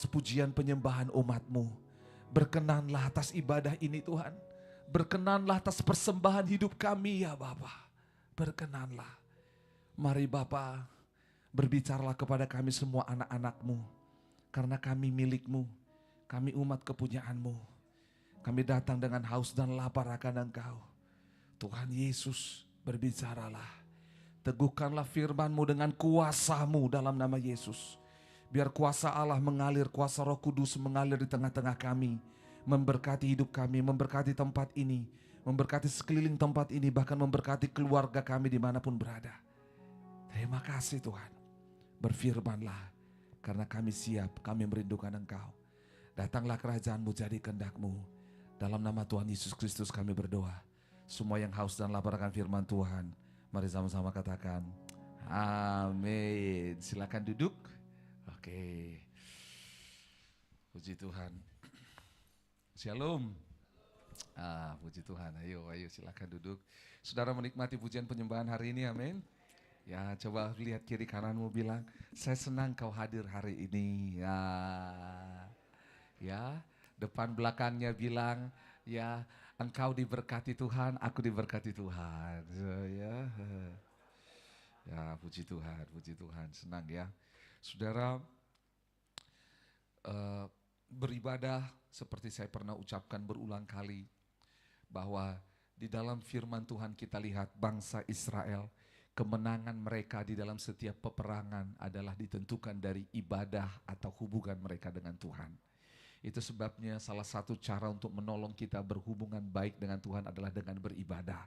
pujian penyembahan umat-Mu. Berkenanlah atas ibadah ini Tuhan. Berkenanlah atas persembahan hidup kami ya Bapa. Berkenanlah. Mari Bapa, berbicaralah kepada kami semua anak-anak-Mu. Karena kami milik-Mu. Kami umat kepunyaan-Mu. Kami datang dengan haus dan lapar akan Engkau. Tuhan Yesus, berbicaralah. Teguhkanlah firman-Mu dengan kuasa-Mu dalam nama Yesus. Biar kuasa Allah mengalir, kuasa Roh Kudus mengalir di tengah-tengah kami. Memberkati hidup kami, memberkati tempat ini. Memberkati sekeliling tempat ini, bahkan memberkati keluarga kami dimanapun berada. Terima kasih Tuhan. Berfirmanlah, karena kami siap, kami merindukan Engkau. Datanglah kerajaan-Mu, jadi kehendak-Mu. Dalam nama Tuhan Yesus Kristus kami berdoa. Semua yang haus dan lapar akan firman Tuhan, mari sama-sama katakan, amin. Silakan duduk. Oke. Puji Tuhan. Shalom. Puji Tuhan. Ayo silakan duduk. Saudara menikmati pujian penyembahan hari ini, amin. Ya, coba lihat kiri kananmu, bilang, saya senang kau hadir hari ini. Ya, depan belakangnya bilang, ya, engkau diberkati Tuhan, aku diberkati Tuhan. Ya, puji Tuhan, senang ya. Saudara, beribadah seperti saya pernah ucapkan berulang kali, bahwa di dalam firman Tuhan kita lihat bangsa Israel, kemenangan mereka di dalam setiap peperangan adalah ditentukan dari ibadah atau hubungan mereka dengan Tuhan. Itu sebabnya salah satu cara untuk menolong kita berhubungan baik dengan Tuhan adalah dengan beribadah.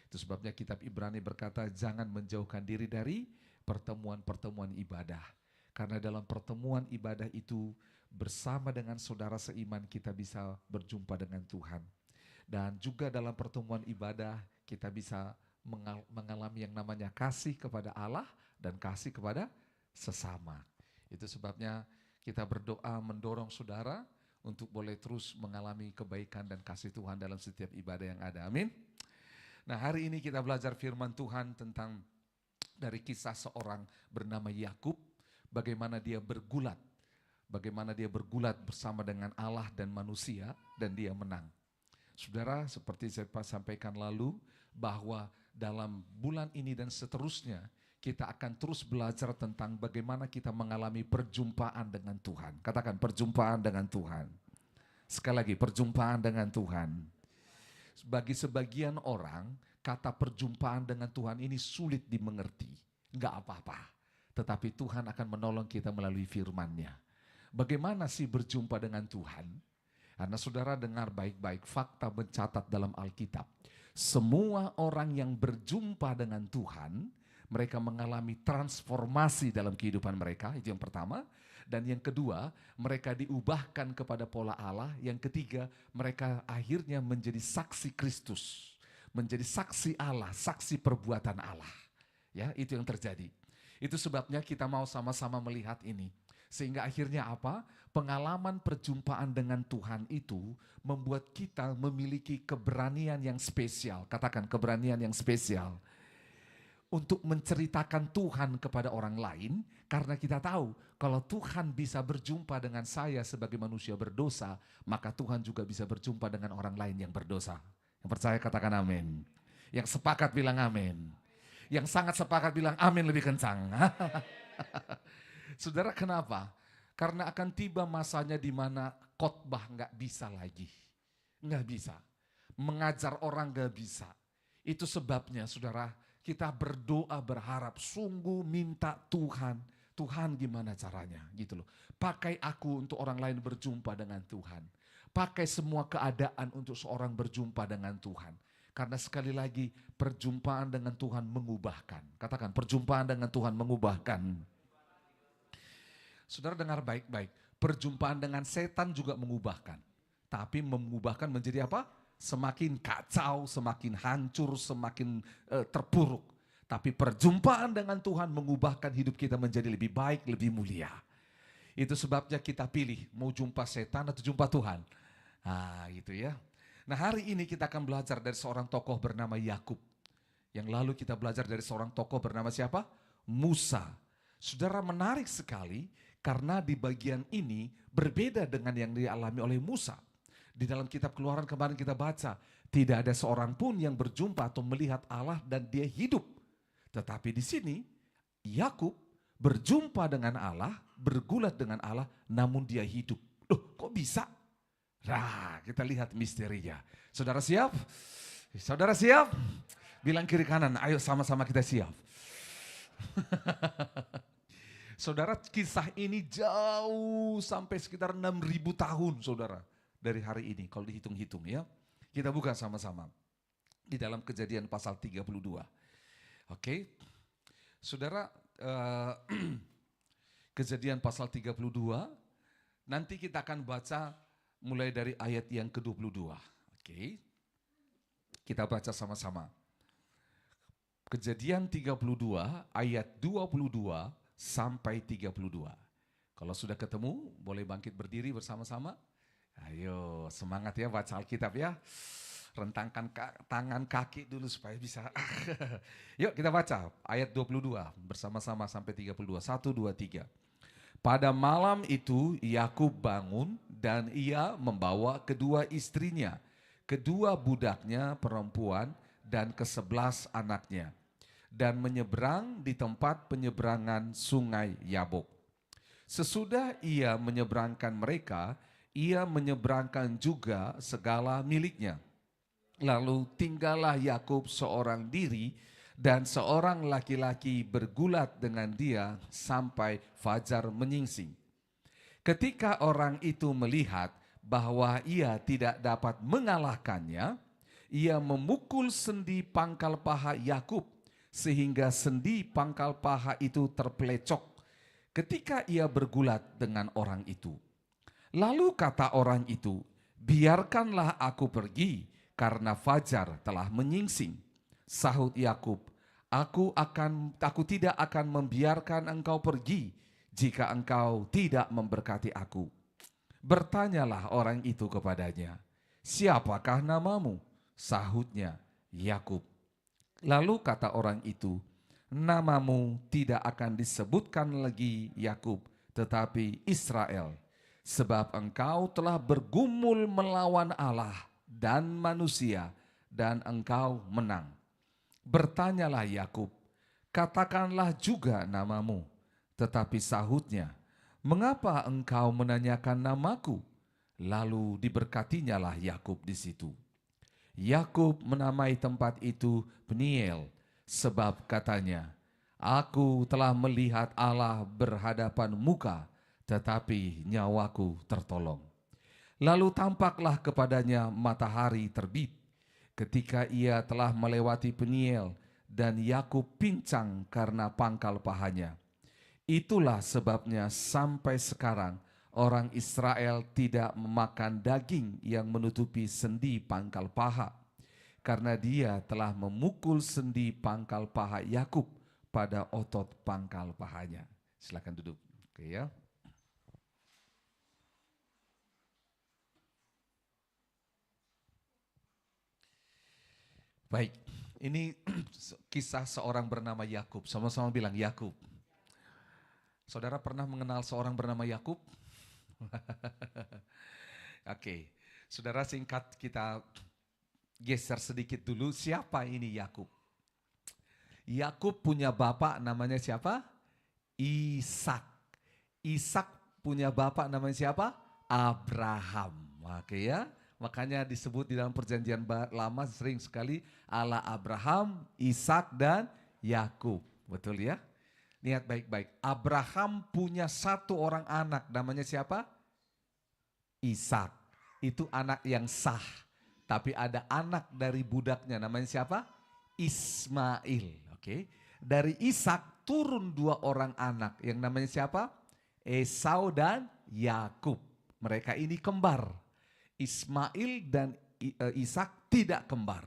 Itu sebabnya kitab Ibrani berkata, jangan menjauhkan diri dari pertemuan-pertemuan ibadah. Karena dalam pertemuan ibadah itu bersama dengan saudara seiman kita bisa berjumpa dengan Tuhan. Dan juga dalam pertemuan ibadah kita bisa mengalami yang namanya kasih kepada Allah dan kasih kepada sesama. Itu sebabnya kita berdoa mendorong saudara untuk boleh terus mengalami kebaikan dan kasih Tuhan dalam setiap ibadah yang ada. Amin. Nah, hari ini kita belajar firman Tuhan tentang dari kisah seorang bernama Yakub, bagaimana dia bergulat. Bagaimana dia bergulat bersama dengan Allah dan manusia dan dia menang. Saudara, seperti saya sampaikan lalu, bahwa dalam bulan ini dan seterusnya kita akan terus belajar tentang bagaimana kita mengalami perjumpaan dengan Tuhan. Katakan perjumpaan dengan Tuhan. Sekali lagi, perjumpaan dengan Tuhan. Bagi sebagian orang, kata perjumpaan dengan Tuhan ini sulit dimengerti. Enggak apa-apa. Tetapi Tuhan akan menolong kita melalui firman-Nya. Bagaimana sih berjumpa dengan Tuhan? Karena saudara dengar baik-baik, fakta mencatat dalam Alkitab. Semua orang yang berjumpa dengan Tuhan, mereka mengalami transformasi dalam kehidupan mereka, itu yang pertama. Dan yang kedua, mereka diubahkan kepada pola Allah. Yang ketiga, mereka akhirnya menjadi saksi Kristus. Menjadi saksi Allah, saksi perbuatan Allah. Ya, itu yang terjadi. Itu sebabnya kita mau sama-sama melihat ini. Sehingga akhirnya apa? Pengalaman perjumpaan dengan Tuhan itu membuat kita memiliki keberanian yang spesial. Katakan keberanian yang spesial. Untuk menceritakan Tuhan kepada orang lain, karena kita tahu kalau Tuhan bisa berjumpa dengan saya sebagai manusia berdosa, maka Tuhan juga bisa berjumpa dengan orang lain yang berdosa. Yang percaya katakan amin. Yang sepakat bilang amin. Yang sangat sepakat bilang amin lebih kencang. Saudara, kenapa? Karena akan tiba masanya di mana khotbah nggak bisa lagi. Nggak bisa. Mengajar orang nggak bisa. Itu sebabnya saudara, kita berdoa berharap, sungguh minta Tuhan. Tuhan gimana caranya gitu loh. Pakai aku untuk orang lain berjumpa dengan Tuhan. Pakai semua keadaan untuk seorang berjumpa dengan Tuhan. Karena sekali lagi perjumpaan dengan Tuhan mengubahkan. Katakan perjumpaan dengan Tuhan mengubahkan. Saudara dengar baik-baik. Perjumpaan dengan setan juga mengubahkan. Tapi mengubahkan menjadi apa? Semakin kacau, semakin hancur, semakin terpuruk. Tapi perjumpaan dengan Tuhan mengubahkan hidup kita menjadi lebih baik, lebih mulia. Itu sebabnya kita pilih mau jumpa setan atau jumpa Tuhan. Gitu ya. Nah, hari ini kita akan belajar dari seorang tokoh bernama Yakub. Yang lalu kita belajar dari seorang tokoh bernama siapa? Musa. Saudara, menarik sekali Karena di bagian ini berbeda dengan yang dialami oleh Musa. Di dalam kitab Keluaran kemarin kita baca, tidak ada seorang pun yang berjumpa atau melihat Allah dan dia hidup. Tetapi di sini Yakub berjumpa dengan Allah, bergulat dengan Allah, namun dia hidup. Loh, kok bisa? Nah, kita lihat misterinya. Saudara siap? Saudara siap? Bilang kiri kanan, ayo sama-sama kita siap. Saudara, kisah ini jauh sampai sekitar 6.000 tahun, saudara. Dari hari ini, kalau dihitung-hitung ya. Kita buka sama-sama. Di dalam Kejadian pasal 32. Oke. Saudara, Kejadian pasal 32, nanti kita akan baca mulai dari ayat yang ke-22. Oke. Kita baca sama-sama. Kejadian 32 ayat 22 sampai 32. Kalau sudah ketemu, boleh bangkit berdiri bersama-sama. Ayo, semangat ya baca Alkitab ya. Rentangkan tangan kaki dulu supaya bisa. Yuk kita baca ayat 22 bersama-sama sampai 32. 1, 2, 3. Pada malam itu Yakub bangun dan ia membawa kedua istrinya, kedua budaknya perempuan dan ke-11 anaknya, dan menyeberang di tempat penyeberangan sungai Yabok. Sesudah ia menyeberangkan mereka, ia menyeberangkan juga segala miliknya. Lalu tinggallah Yakub seorang diri dan seorang laki-laki bergulat dengan dia sampai fajar menyingsing. Ketika orang itu melihat bahwa ia tidak dapat mengalahkannya, ia memukul sendi pangkal paha Yakub sehingga sendi pangkal paha itu terpelecok ketika ia bergulat dengan orang itu. Lalu kata orang itu, biarkanlah aku pergi karena fajar telah menyingsing. Sahut Yakub, aku tidak akan membiarkan engkau pergi jika engkau tidak memberkati aku. Bertanyalah orang itu kepadanya, siapakah namamu? Sahutnya, Yakub. Lalu kata orang itu, namamu tidak akan disebutkan lagi Yakub, tetapi Israel, sebab engkau telah bergumul melawan Allah dan manusia, dan engkau menang. Bertanyalah Yakub, katakanlah juga namamu. Tetapi sahutnya, mengapa engkau menanyakan namaku? Lalu diberkatinyalah Yakub di situ. Yakub menamai tempat itu Peniel, sebab katanya, aku telah melihat Allah berhadapan muka, tetapi nyawaku tertolong. Lalu tampaklah kepadanya matahari terbit, ketika ia telah melewati Peniel, dan Yakub pincang karena pangkal pahanya. Itulah sebabnya sampai sekarang orang Israel tidak memakan daging yang menutupi sendi pangkal paha, karena dia telah memukul sendi pangkal paha Yakub pada otot pangkal pahanya. Silakan duduk. Oke ya. Baik, ini kisah seorang bernama Yakub. Sama-sama bilang Yakub. Saudara pernah mengenal seorang bernama Yakub? Oke, saudara singkat kita geser sedikit dulu. Siapa ini Yakub? Yakub punya bapak namanya siapa? Ishak. Ishak punya bapak namanya siapa? Abraham. Oke ya. Makanya disebut di dalam perjanjian lama sering sekali Allah Abraham, Ishak dan Yakub. Betul ya? Lihat baik-baik. Abraham punya satu orang anak namanya siapa? Ishak. Itu anak yang sah. Tapi ada anak dari budaknya namanya siapa? Ismail. Oke. Dari Ishak turun dua orang anak yang namanya siapa? Esau dan Yakub. Mereka ini kembar. Ismail dan Ishak tidak kembar.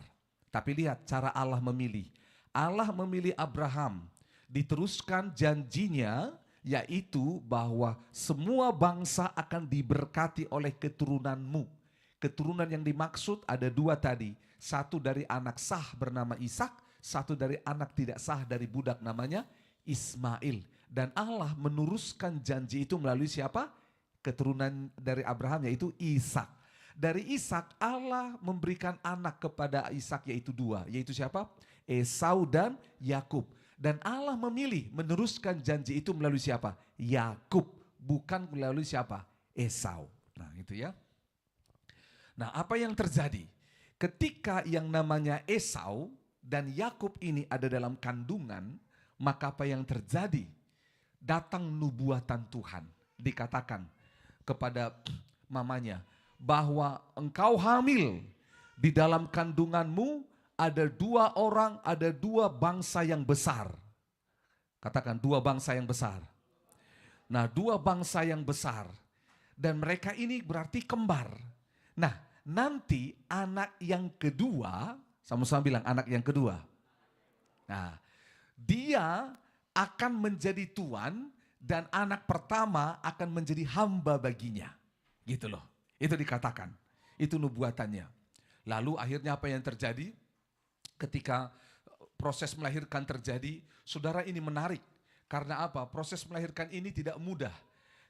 Tapi lihat cara Allah memilih. Allah memilih Abraham. Diteruskan janjinya yaitu bahwa semua bangsa akan diberkati oleh keturunanmu. Keturunan yang dimaksud ada dua tadi. Satu dari anak sah bernama Ishak. Satu dari anak tidak sah dari budak namanya Ismail. Dan Allah meneruskan janji itu melalui siapa? Keturunan dari Abraham, yaitu Ishak. Dari Ishak Allah memberikan anak kepada Ishak, yaitu dua. Yaitu siapa? Esau dan Yakub. Dan Allah memilih meneruskan janji itu melalui siapa? Yakub, bukan melalui siapa? Esau. Nah itu ya. Nah apa yang terjadi? Ketika yang namanya Esau dan Yakub ini ada dalam kandungan, maka apa yang terjadi? Datang nubuatan Tuhan, dikatakan kepada mamanya bahwa engkau hamil, di dalam kandunganmu ada dua orang, ada dua bangsa yang besar. Katakan dua bangsa yang besar. Nah, dua bangsa yang besar, dan mereka ini berarti kembar. Nah, nanti anak yang kedua, sama-sama bilang anak yang kedua. Nah, dia akan menjadi tuan dan anak pertama akan menjadi hamba baginya. Gitu loh. Itu dikatakan. Itu nubuatannya. Lalu akhirnya apa yang terjadi? Ketika proses melahirkan terjadi, saudara, ini menarik. Karena apa? Proses melahirkan ini tidak mudah.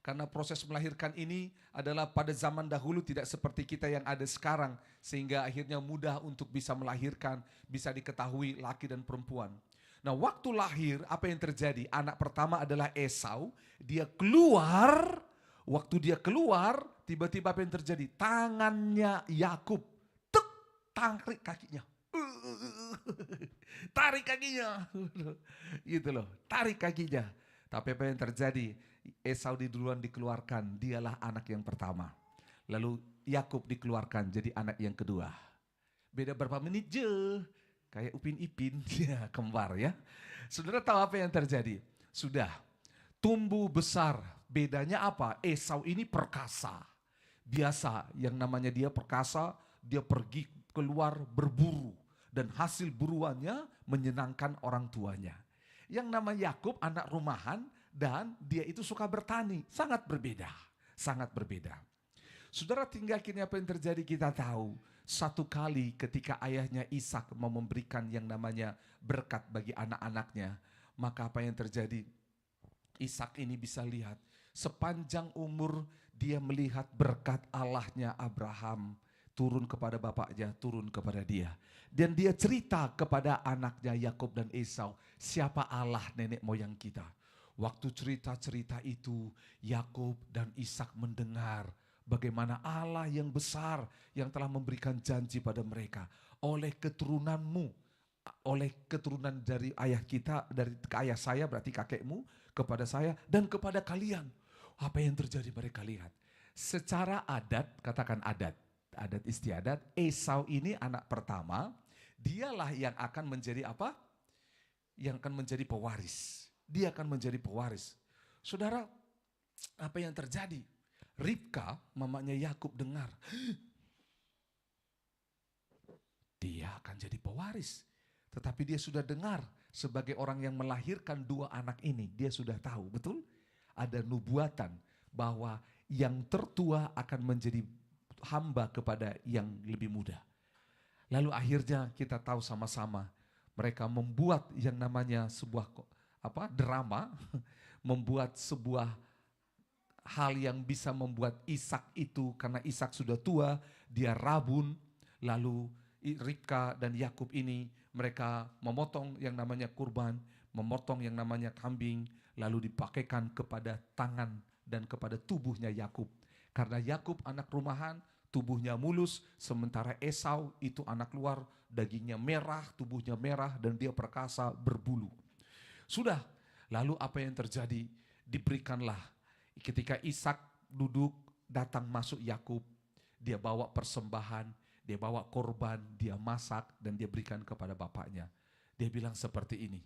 Karena proses melahirkan ini adalah pada zaman dahulu tidak seperti kita yang ada sekarang. Sehingga akhirnya mudah untuk bisa melahirkan, bisa diketahui laki dan perempuan. Nah waktu lahir apa yang terjadi? Anak pertama adalah Esau, dia keluar, waktu dia keluar tiba-tiba apa yang terjadi? Tangannya Yakub, tarik kakinya. Tarik kakinya. Gitu loh, tarik kakinya. Tapi apa yang terjadi? Esau duluan dikeluarkan, dialah anak yang pertama. Lalu Yakub dikeluarkan jadi anak yang kedua. Beda berapa menit je. Kayak Upin Ipin, ya kembar ya. Saudara tahu apa yang terjadi? Sudah tumbuh besar. Bedanya apa? Esau ini perkasa. Biasa yang namanya dia perkasa, dia pergi keluar berburu. Dan hasil buruannya menyenangkan orang tuanya. Yang namanya Yakub anak rumahan dan dia itu suka bertani. Sangat berbeda, sangat berbeda. Saudara, tinggal kini apa yang terjadi kita tahu. Satu kali ketika ayahnya Ishak mau memberikan yang namanya berkat bagi anak-anaknya, maka apa yang terjadi? Ishak ini bisa lihat sepanjang umur dia melihat berkat Allahnya Abraham turun kepada bapaknya, turun kepada dia. Dan dia cerita kepada anaknya Yakub dan Esau, siapa Allah nenek moyang kita. Waktu cerita-cerita itu Yakub dan Ishak mendengar bagaimana Allah yang besar yang telah memberikan janji pada mereka. Oleh keturunanmu, oleh keturunan dari ayah kita, dari ayah saya berarti kakekmu, kepada saya dan kepada kalian. Apa yang terjadi mereka lihat? Secara adat, katakan adat istiadat, Esau ini anak pertama, dialah yang akan menjadi apa? Yang akan menjadi pewaris. Dia akan menjadi pewaris. Saudara, apa yang terjadi? Ribka, mamanya Yakub dengar, dia akan jadi pewaris. Tetapi dia sudah dengar sebagai orang yang melahirkan dua anak ini, dia sudah tahu, betul? Ada nubuatan bahwa yang tertua akan menjadi hamba kepada yang lebih muda. Lalu akhirnya kita tahu sama-sama mereka membuat yang namanya sebuah drama, membuat sebuah hal yang bisa membuat Ishak itu, karena Ishak sudah tua, dia rabun, lalu Ribka dan Yakub ini mereka memotong yang namanya kurban, memotong yang namanya kambing, lalu dipakaikan kepada tangan dan kepada tubuhnya Yakub. Karena Yakub anak rumahan, tubuhnya mulus, sementara Esau itu anak luar, dagingnya merah, tubuhnya merah, dan dia perkasa berbulu. Sudah, lalu apa yang terjadi? Diberikanlah. Ketika Ishak duduk, datang masuk Yakub, dia bawa persembahan, dia bawa korban, dia masak, dan dia berikan kepada bapaknya. Dia bilang seperti ini,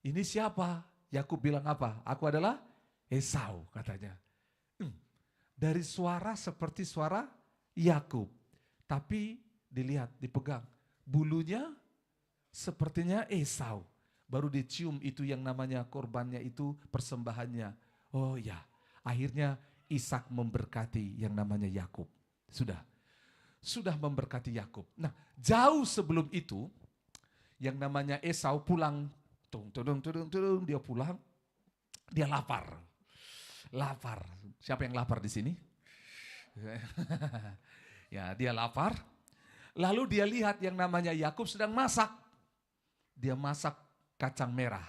ini siapa? Yakub bilang apa? Aku adalah Esau, katanya. Dari suara seperti suara Yakub, tapi dilihat, dipegang, bulunya sepertinya Esau. Baru dicium itu yang namanya korbannya itu, persembahannya. Oh ya, akhirnya Ishak memberkati yang namanya Yakub. Sudah memberkati Yakub. Nah, jauh sebelum itu, yang namanya Esau pulang Tudung, dia pulang, dia lapar. Lapar. Siapa yang lapar di sini? Ya, dia lapar. Lalu dia lihat yang namanya Yakub sedang masak. Dia masak kacang merah.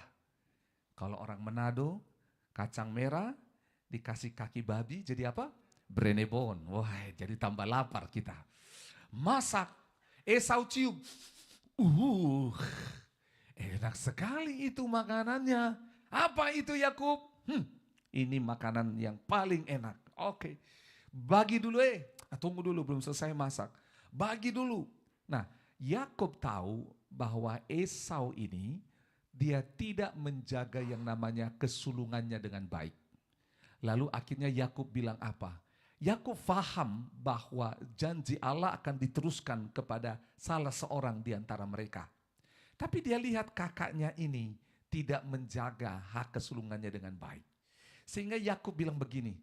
Kalau orang Manado, kacang merah dikasih kaki babi jadi apa? Brenebon. Wah, jadi tambah lapar kita. Masak. Esau cium. Enak sekali itu makanannya. Apa itu Yakub? Ini makanan yang paling enak. Oke. Bagi dulu tunggu dulu belum selesai masak. Bagi dulu. Nah, Yakub tahu bahwa Esau ini dia tidak menjaga yang namanya kesulungannya dengan baik. Lalu akhirnya Yakub bilang apa? Yakub faham bahwa janji Allah akan diteruskan kepada salah seorang di antara mereka. Tapi dia lihat kakaknya ini tidak menjaga hak kesulungannya dengan baik. Sehingga Yakub bilang begini,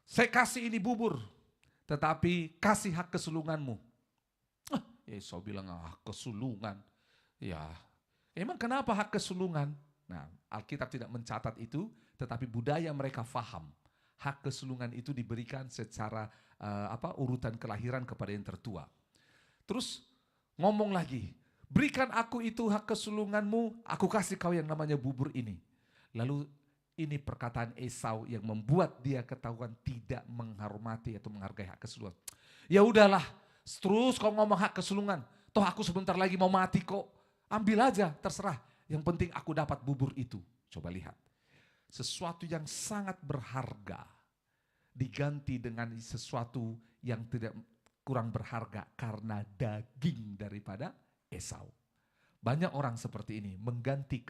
saya kasih ini bubur, tetapi kasih hak kesulunganmu. Esau bilang, kesulungan. Ya, emang kenapa hak kesulungan? Nah, Alkitab tidak mencatat itu, tetapi budaya mereka faham. Hak kesulungan itu diberikan secara urutan kelahiran kepada yang tertua. Terus ngomong lagi, berikan aku itu hak kesulunganmu, aku kasih kau yang namanya bubur ini. Lalu ini perkataan Esau yang membuat dia ketahuan tidak menghormati atau menghargai hak kesulungan. Ya udahlah, terus kau ngomong hak kesulungan, toh aku sebentar lagi mau mati kok. Ambil aja, terserah. Yang penting aku dapat bubur itu. Coba lihat. Sesuatu yang sangat berharga diganti dengan sesuatu yang tidak kurang berharga karena daging daripada Esau. Banyak orang seperti ini mengganti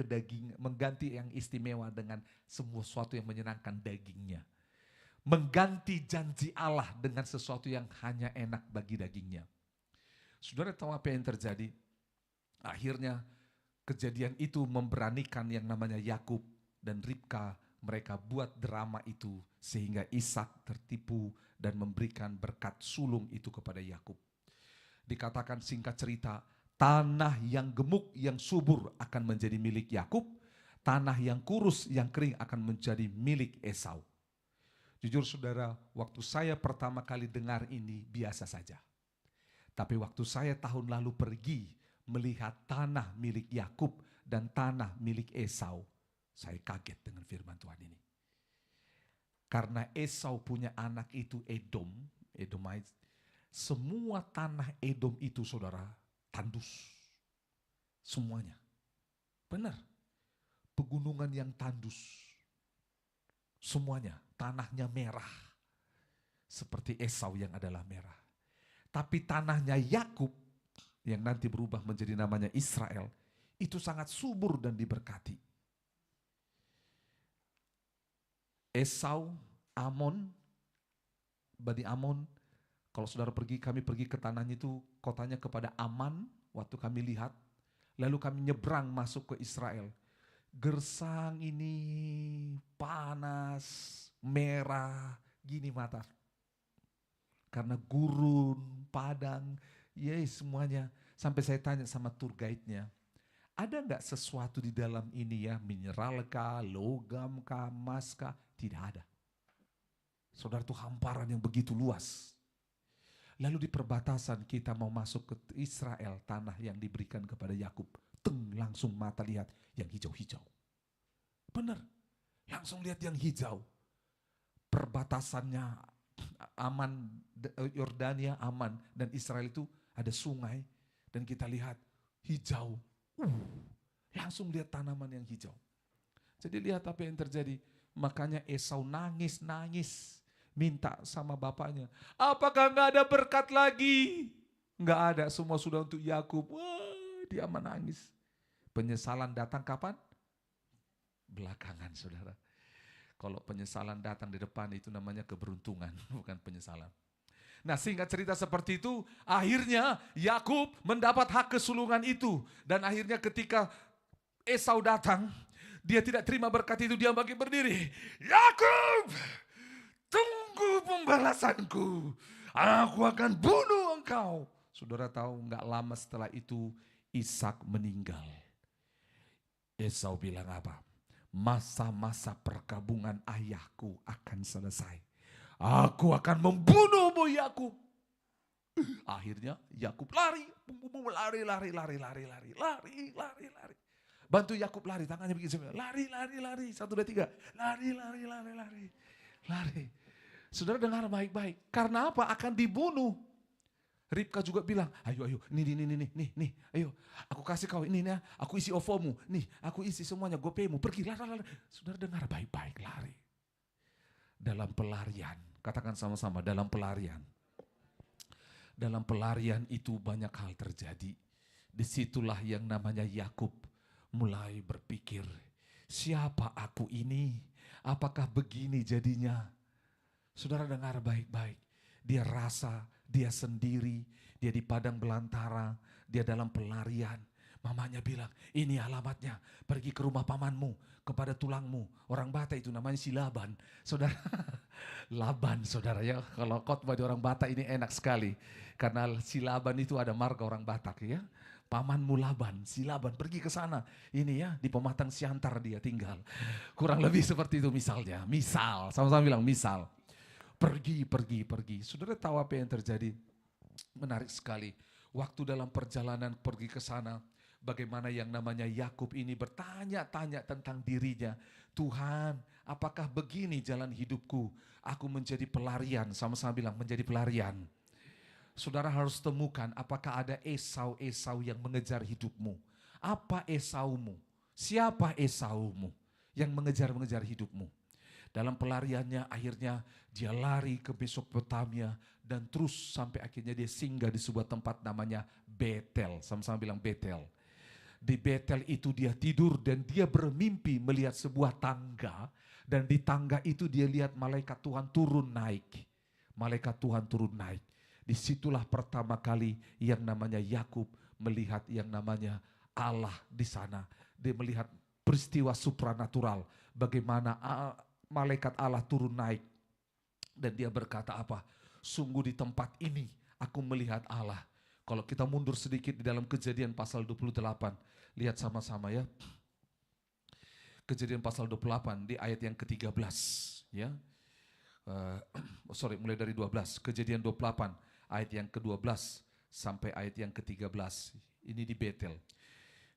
mengganti yang istimewa dengan semua sesuatu yang menyenangkan dagingnya. Mengganti janji Allah dengan sesuatu yang hanya enak bagi dagingnya. Saudara tahu apa yang terjadi? Akhirnya kejadian itu memberanikan yang namanya Yakub dan Ribka, mereka buat drama itu sehingga Ishak tertipu dan memberikan berkat sulung itu kepada Yakub. Dikatakan singkat cerita, tanah yang gemuk, yang subur akan menjadi milik Yakub, tanah yang kurus, yang kering akan menjadi milik Esau. Jujur saudara, waktu saya pertama kali dengar ini biasa saja. Tapi waktu saya tahun lalu pergi melihat tanah milik Yakub dan tanah milik Esau, saya kaget dengan firman Tuhan ini. Karena Esau punya anak itu Edomite. Semua tanah Edom itu saudara tandus. Semuanya. Benar. Pegunungan yang tandus. Semuanya. Tanahnya merah. Seperti Esau yang adalah merah. Tapi tanahnya Yakub yang nanti berubah menjadi namanya Israel, itu sangat subur dan diberkati. Esau, Bani Amon, kalau saudara kami pergi ke tanahnya itu, kotanya kepada Aman, waktu kami lihat, lalu kami nyebrang masuk ke Israel. Gersang ini panas, merah, gini mata. Karena gurun, padang, semuanya. Sampai saya tanya sama tour guide-nya, ada nggak sesuatu di dalam ini ya, mineral kah, logam kah, emas kah? Tidak ada. Saudara, itu hamparan yang begitu luas. Lalu di perbatasan kita mau masuk ke Israel, tanah yang diberikan kepada Yakub, langsung mata lihat yang hijau-hijau. Benar, langsung lihat yang hijau. Perbatasannya aman, Yordania aman, dan Israel itu ada sungai, dan kita lihat hijau. Langsung lihat tanaman yang hijau. Jadi lihat apa yang terjadi. Makanya Esau nangis, minta sama bapaknya, apakah nggak ada berkat lagi? Nggak ada, semua sudah untuk Yakub. Wah, dia menangis. Penyesalan datang kapan? Belakangan, saudara. Kalau penyesalan datang di depan itu namanya keberuntungan, bukan penyesalan. Nah, singkat cerita seperti itu, akhirnya Yakub mendapat hak kesulungan itu. Dan akhirnya ketika Esau datang, dia tidak terima berkat itu, dia bangkit berdiri. Yakub, tunggu pembalasanku. Aku akan bunuh engkau. Saudara tahu, nggak lama setelah itu Ishak meninggal. Esau bilang apa? Masa-masa perkabungan ayahku akan selesai. Aku akan membunuhmu Yakub. Akhirnya Yakub lari. Bantu Yakub lari, tangannya bikin semua. Lari. 1, 2, 3. Lari. Saudara dengar baik-baik. Karena apa? Akan dibunuh. Ribka juga bilang, ayo, nih, ayo, aku kasih kau ini ya, aku isi ovomu, nih, aku isi semuanya, gopemu, pergi, lari. Saudara dengar baik-baik, lari. Dalam pelarian, katakan sama-sama, dalam pelarian. Dalam pelarian itu banyak hal terjadi. Disitulah yang namanya Yakub mulai berpikir, siapa aku ini? Apakah begini jadinya? Saudara dengar baik-baik, dia rasa dia sendiri, dia di padang belantara, dia dalam pelarian. Mamanya bilang, ini alamatnya, pergi ke rumah pamanmu, kepada tulangmu. Orang Batak itu namanya si Laban. Saudara, Laban saudara ya, kalau khotbah di orang Batak ini enak sekali. Karena si Laban itu ada marga orang Batak ya. Pamanmu Laban, si Laban pergi ke sana. Ini ya, di Pematang Siantar dia tinggal. Kurang lebih seperti itu misalnya. Misal, sama-sama bilang misal. Pergi. Saudara tahu apa yang terjadi? Menarik sekali. Waktu dalam perjalanan pergi ke sana, bagaimana yang namanya Yakub ini bertanya-tanya tentang dirinya. Tuhan, apakah begini jalan hidupku? Aku menjadi pelarian, sama-sama bilang menjadi pelarian. Saudara harus temukan apakah ada Esau-Esau yang mengejar hidupmu. Apa Esaumu? Siapa Esaumu yang mengejar hidupmu? Dalam pelariannya akhirnya dia lari ke Mesopotamia dan terus sampai akhirnya dia singgah di sebuah tempat namanya Betel. Sama-sama bilang Betel. Di Betel itu dia tidur dan dia bermimpi melihat sebuah tangga. Dan di tangga itu dia lihat malaikat Tuhan turun naik. Malaikat Tuhan turun naik. Disitulah pertama kali yang namanya Yakub melihat yang namanya Allah di sana. Dia melihat peristiwa supranatural. Bagaimana malaikat Allah turun naik. Dan dia berkata apa? Sungguh di tempat ini aku melihat Allah. Kalau kita mundur sedikit di dalam Kejadian pasal 28. Lihat sama-sama ya. Kejadian pasal 28 di ayat yang ke-13. Ya. Mulai dari 12. Kejadian 28 ayat yang ke-12 sampai ayat yang ke-13. Ini di Betel.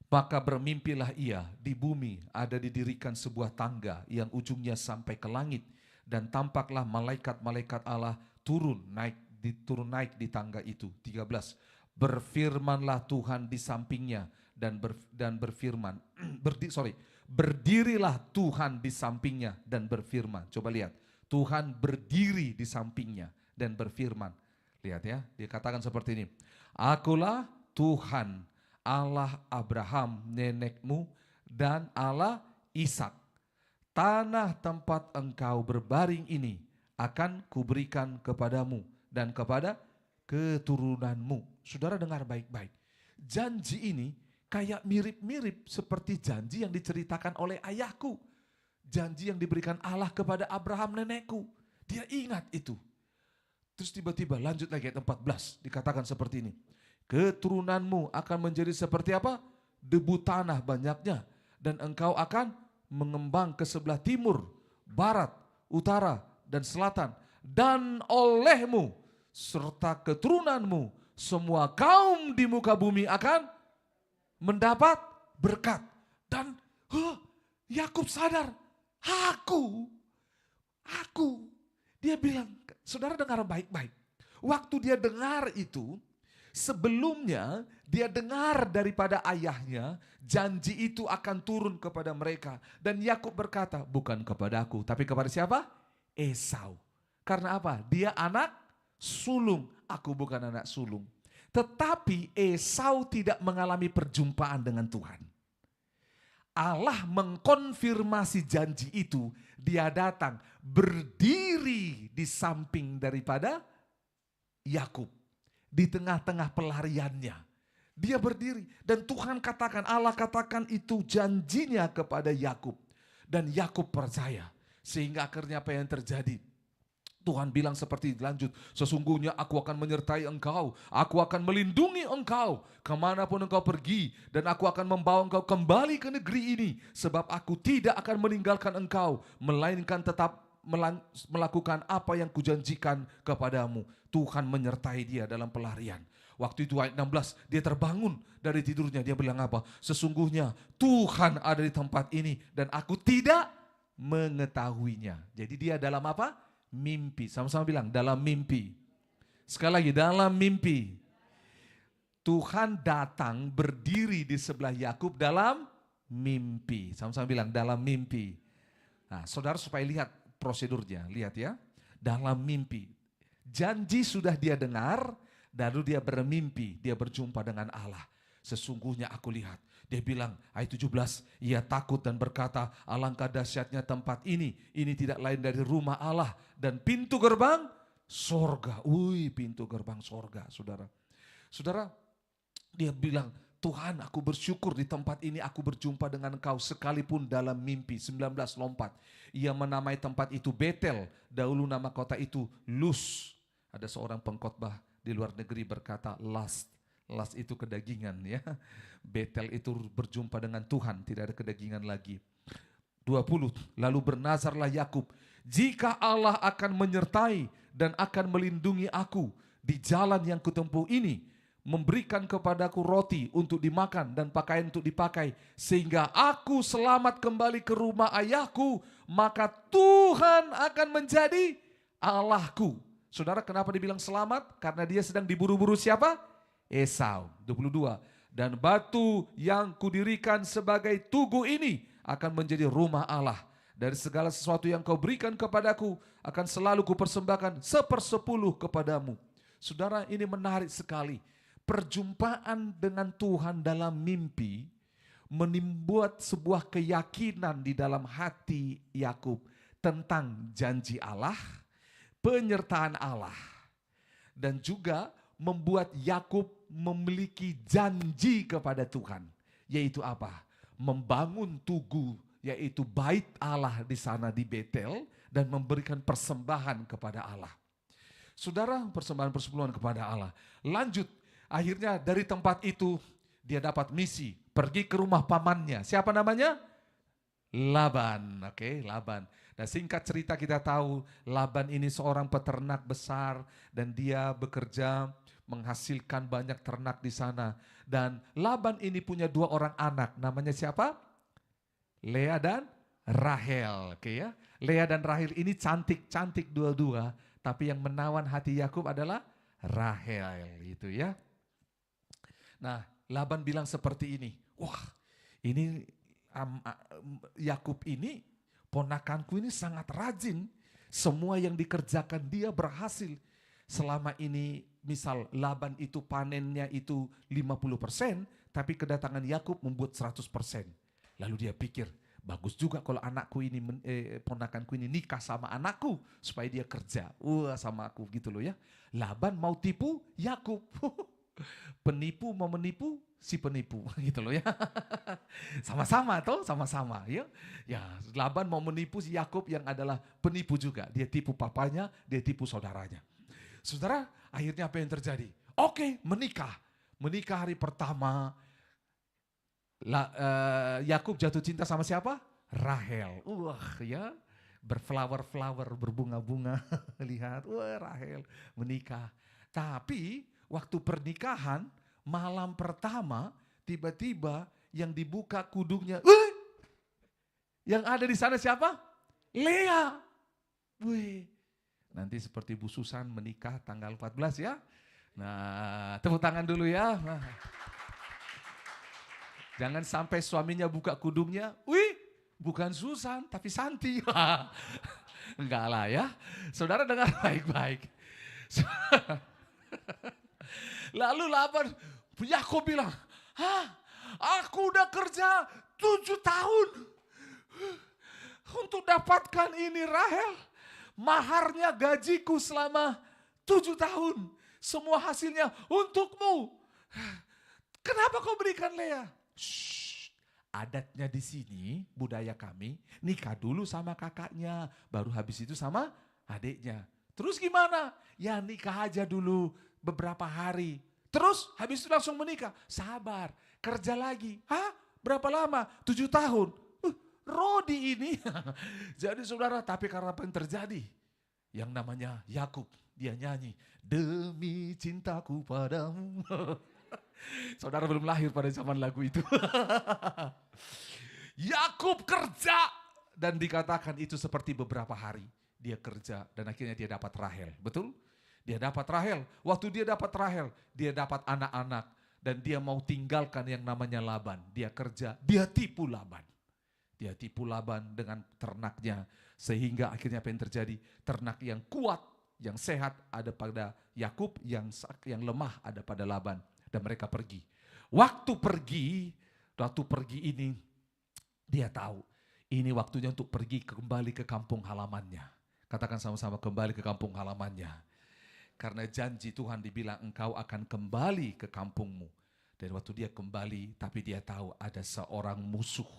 Maka bermimpilah ia, di bumi ada didirikan sebuah tangga yang ujungnya sampai ke langit. Dan tampaklah malaikat-malaikat Allah turun naik di tangga itu. 13. Berfirmanlah Tuhan di sampingnya dan berfirman. Berdirilah Tuhan di sampingnya dan berfirman. Coba lihat. Tuhan berdiri di sampingnya dan berfirman. Lihat ya, dia katakan seperti ini. Akulah Tuhan Allah Abraham nenekmu dan Allah Ishak. Tanah tempat engkau berbaring ini akan kuberikan kepadamu dan kepada keturunanmu. Saudara dengar baik-baik. Janji ini kayak mirip-mirip seperti janji yang diceritakan oleh ayahku. Janji yang diberikan Allah kepada Abraham nenekku. Dia ingat itu. Terus tiba-tiba lanjut lagi ayat 14 dikatakan seperti ini. Keturunanmu akan menjadi seperti apa? Debu tanah banyaknya. Dan engkau akan mengembang ke sebelah timur, barat, utara, dan selatan. Dan olehmu serta keturunanmu semua kaum di muka bumi akan mendapat berkat. Dan Yakub sadar, aku. Dia bilang, saudara dengar baik-baik. Waktu dia dengar itu, sebelumnya dia dengar daripada ayahnya, janji itu akan turun kepada mereka. Dan Yakub berkata, bukan kepadaku, tapi kepada siapa? Esau. Karena apa? Dia anak sulung, aku bukan anak sulung. Tetapi Esau tidak mengalami perjumpaan dengan Tuhan. Allah mengkonfirmasi janji itu, dia datang berdiri di samping daripada Yakub. Di tengah-tengah pelariannya. Dia berdiri dan Tuhan katakan, Allah katakan itu janjinya kepada Yakub. Dan Yakub percaya. Sehingga akhirnya apa yang terjadi? Tuhan bilang seperti lanjut, sesungguhnya aku akan menyertai engkau, aku akan melindungi engkau kemanapun engkau pergi, dan aku akan membawa engkau kembali ke negeri ini, sebab aku tidak akan meninggalkan engkau, melainkan tetap melakukan apa yang kujanjikan kepadamu. Tuhan menyertai dia dalam pelarian. Waktu itu ayat 16, dia terbangun dari tidurnya, dia bilang apa? Sesungguhnya Tuhan ada di tempat ini dan aku tidak mengetahuinya. Jadi dia dalam apa? Mimpi. Sama-sama bilang, dalam mimpi. Sekali lagi, dalam mimpi. Tuhan datang berdiri di sebelah Yakub dalam mimpi. Sama-sama bilang, dalam mimpi. Nah, saudara supaya lihat prosedurnya, lihat ya. Dalam mimpi. Janji sudah dia dengar, lalu dia bermimpi, dia berjumpa dengan Allah. Sesungguhnya aku lihat. Dia bilang, ayat 17, ia takut dan berkata, alangkah dahsyatnya tempat ini tidak lain dari rumah Allah dan pintu gerbang sorga. Pintu gerbang sorga, saudara. Saudara, dia bilang, Tuhan aku bersyukur di tempat ini aku berjumpa dengan engkau sekalipun dalam mimpi. 19 lompat. Ia menamai tempat itu Betel, dahulu nama kota itu Luz. Ada seorang pengkhotbah di luar negeri berkata lust. Lust itu kedagingan ya. Betel itu berjumpa dengan Tuhan, tidak ada kedagingan lagi. 20, lalu bernazarlah Yakub, jika Allah akan menyertai dan akan melindungi aku di jalan yang kutempuh ini, memberikan kepadaku roti untuk dimakan dan pakaian untuk dipakai, sehingga aku selamat kembali ke rumah ayahku, maka Tuhan akan menjadi Allahku. Saudara, kenapa dibilang selamat? Karena dia sedang diburu-buru siapa? Esau. 22. Dan batu yang kudirikan sebagai tugu ini akan menjadi rumah Allah. Dari segala sesuatu yang kau berikan kepadaku akan selalu kupersembahkan 1/10 kepadamu. Saudara, ini menarik sekali. Perjumpaan dengan Tuhan dalam mimpi membuat sebuah keyakinan di dalam hati Yakub tentang janji Allah, penyertaan Allah, dan juga membuat Yakub memiliki janji kepada Tuhan, yaitu apa? Membangun tugu, yaitu bait Allah di sana di Betel, dan memberikan persembahan kepada Allah. Saudara, persembahan persepuluhan kepada Allah. Lanjut, akhirnya dari tempat itu dia dapat misi, pergi ke rumah pamannya. Siapa namanya? Laban. Oke, Laban. Nah, singkat cerita kita tahu Laban ini seorang peternak besar dan dia bekerja menghasilkan banyak ternak di sana. Dan Laban ini punya 2 orang anak, namanya siapa? Lea dan Rahel. Oke ya. Lea dan Rahel ini cantik-cantik dua-dua, tapi yang menawan hati Yakub adalah Rahel, itu ya. Nah, Laban bilang seperti ini, wah ini Yakub ini, ponakanku ini sangat rajin, semua yang dikerjakan dia berhasil. Selama ini misal Laban itu panennya itu 50%, tapi kedatangan Yakub membuat 100%. Lalu dia pikir, bagus juga kalau anakku ini, ponakanku ini nikah sama anakku supaya dia kerja. Sama aku gitu loh ya. Laban mau tipu Yakub. Penipu mau menipu si penipu gitu loh ya. Sama-sama toh, sama-sama ya. Ya, Laban mau menipu si Yakub yang adalah penipu juga. Dia tipu papanya, dia tipu saudaranya. Saudara, akhirnya apa yang terjadi? Oke, menikah. Menikah hari pertama, Yakub jatuh cinta sama siapa? Rahel. Ya, berflower-flower, berbunga-bunga. Lihat, Rahel menikah. Tapi waktu pernikahan, malam pertama, tiba-tiba yang dibuka kudungnya. Yang ada di sana siapa? Lea. Nanti seperti Bu Susan menikah tanggal 14 ya. Nah, tepuk tangan dulu ya. Nah. Jangan sampai suaminya buka kudungnya, bukan Susan tapi Santi. Enggak lah ya. Saudara dengar baik-baik. Lalu Laban, Yakub bilang, aku udah kerja 7 tahun untuk dapatkan ini Rahel. Maharnya gajiku selama 7 tahun. Semua hasilnya untukmu. Kenapa kau berikan Lea? Adatnya di sini, budaya kami, nikah dulu sama kakaknya, baru habis itu sama adiknya. Terus gimana? Ya nikah aja dulu beberapa hari. Terus habis itu langsung menikah. Sabar, kerja lagi. Hah? Berapa lama? 7 tahun. Rodi ini. Jadi saudara, tapi karena apa yang terjadi? Yang namanya Yakub, dia nyanyi, demi cintaku padamu. Saudara belum lahir pada zaman lagu itu. Yakub kerja dan dikatakan itu seperti beberapa hari dia kerja dan akhirnya dia dapat Rahel. Betul? Dia dapat Rahel. Waktu dia dapat Rahel, dia dapat anak-anak dan dia mau tinggalkan yang namanya Laban. Dia kerja, dia tipu Laban. Dia tipu Laban dengan ternaknya sehingga akhirnya apa yang terjadi? Ternak yang kuat, yang sehat ada pada Yakub, yang lemah ada pada Laban dan mereka pergi. Waktu pergi ini dia tahu ini waktunya untuk pergi kembali ke kampung halamannya. Katakan sama-sama, kembali ke kampung halamannya. Karena janji Tuhan dibilang engkau akan kembali ke kampungmu. Dan waktu dia kembali, tapi dia tahu ada seorang musuh.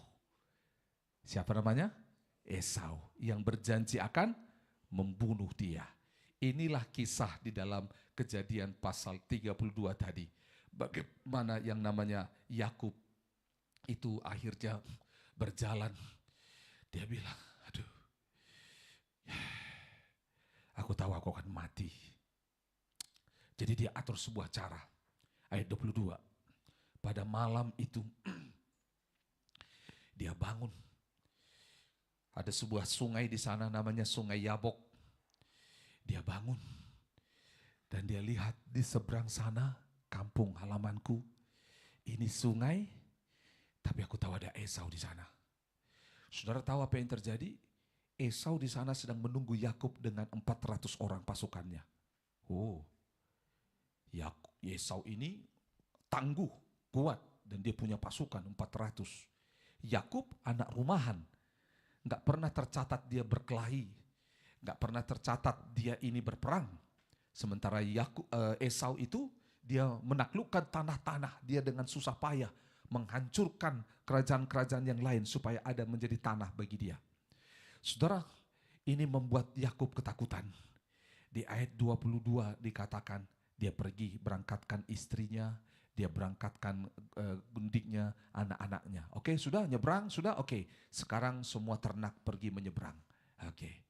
Siapa namanya? Esau, yang berjanji akan membunuh dia. Inilah kisah di dalam Kejadian pasal 32 tadi. Bagaimana yang namanya Yakub itu akhirnya berjalan. Dia bilang, aduh, aku tahu aku akan mati. Jadi dia atur sebuah cara. Ayat 22. Pada malam itu dia bangun. Ada sebuah sungai di sana namanya Sungai Yabok. Dia bangun. Dan dia lihat di seberang sana kampung halamanku. Ini sungai, tapi aku tahu ada Esau di sana. Saudara tahu apa yang terjadi? Esau di sana sedang menunggu Yakub dengan 400 orang pasukannya. Oh, Esau ini tangguh, kuat, dan dia punya pasukan 400. Yakub anak rumahan, nggak pernah tercatat dia berkelahi, nggak pernah tercatat dia ini berperang. Sementara Esau itu dia menaklukkan tanah-tanah, dia dengan susah payah menghancurkan kerajaan-kerajaan yang lain supaya ada menjadi tanah bagi dia. Saudara, ini membuat Yakub ketakutan. Di ayat 22 dikatakan dia pergi berangkatkan istrinya, dia berangkatkan gundiknya, anak-anaknya. Oke, sudah nyebrang, sudah oke. Sekarang semua ternak pergi menyeberang. Oke.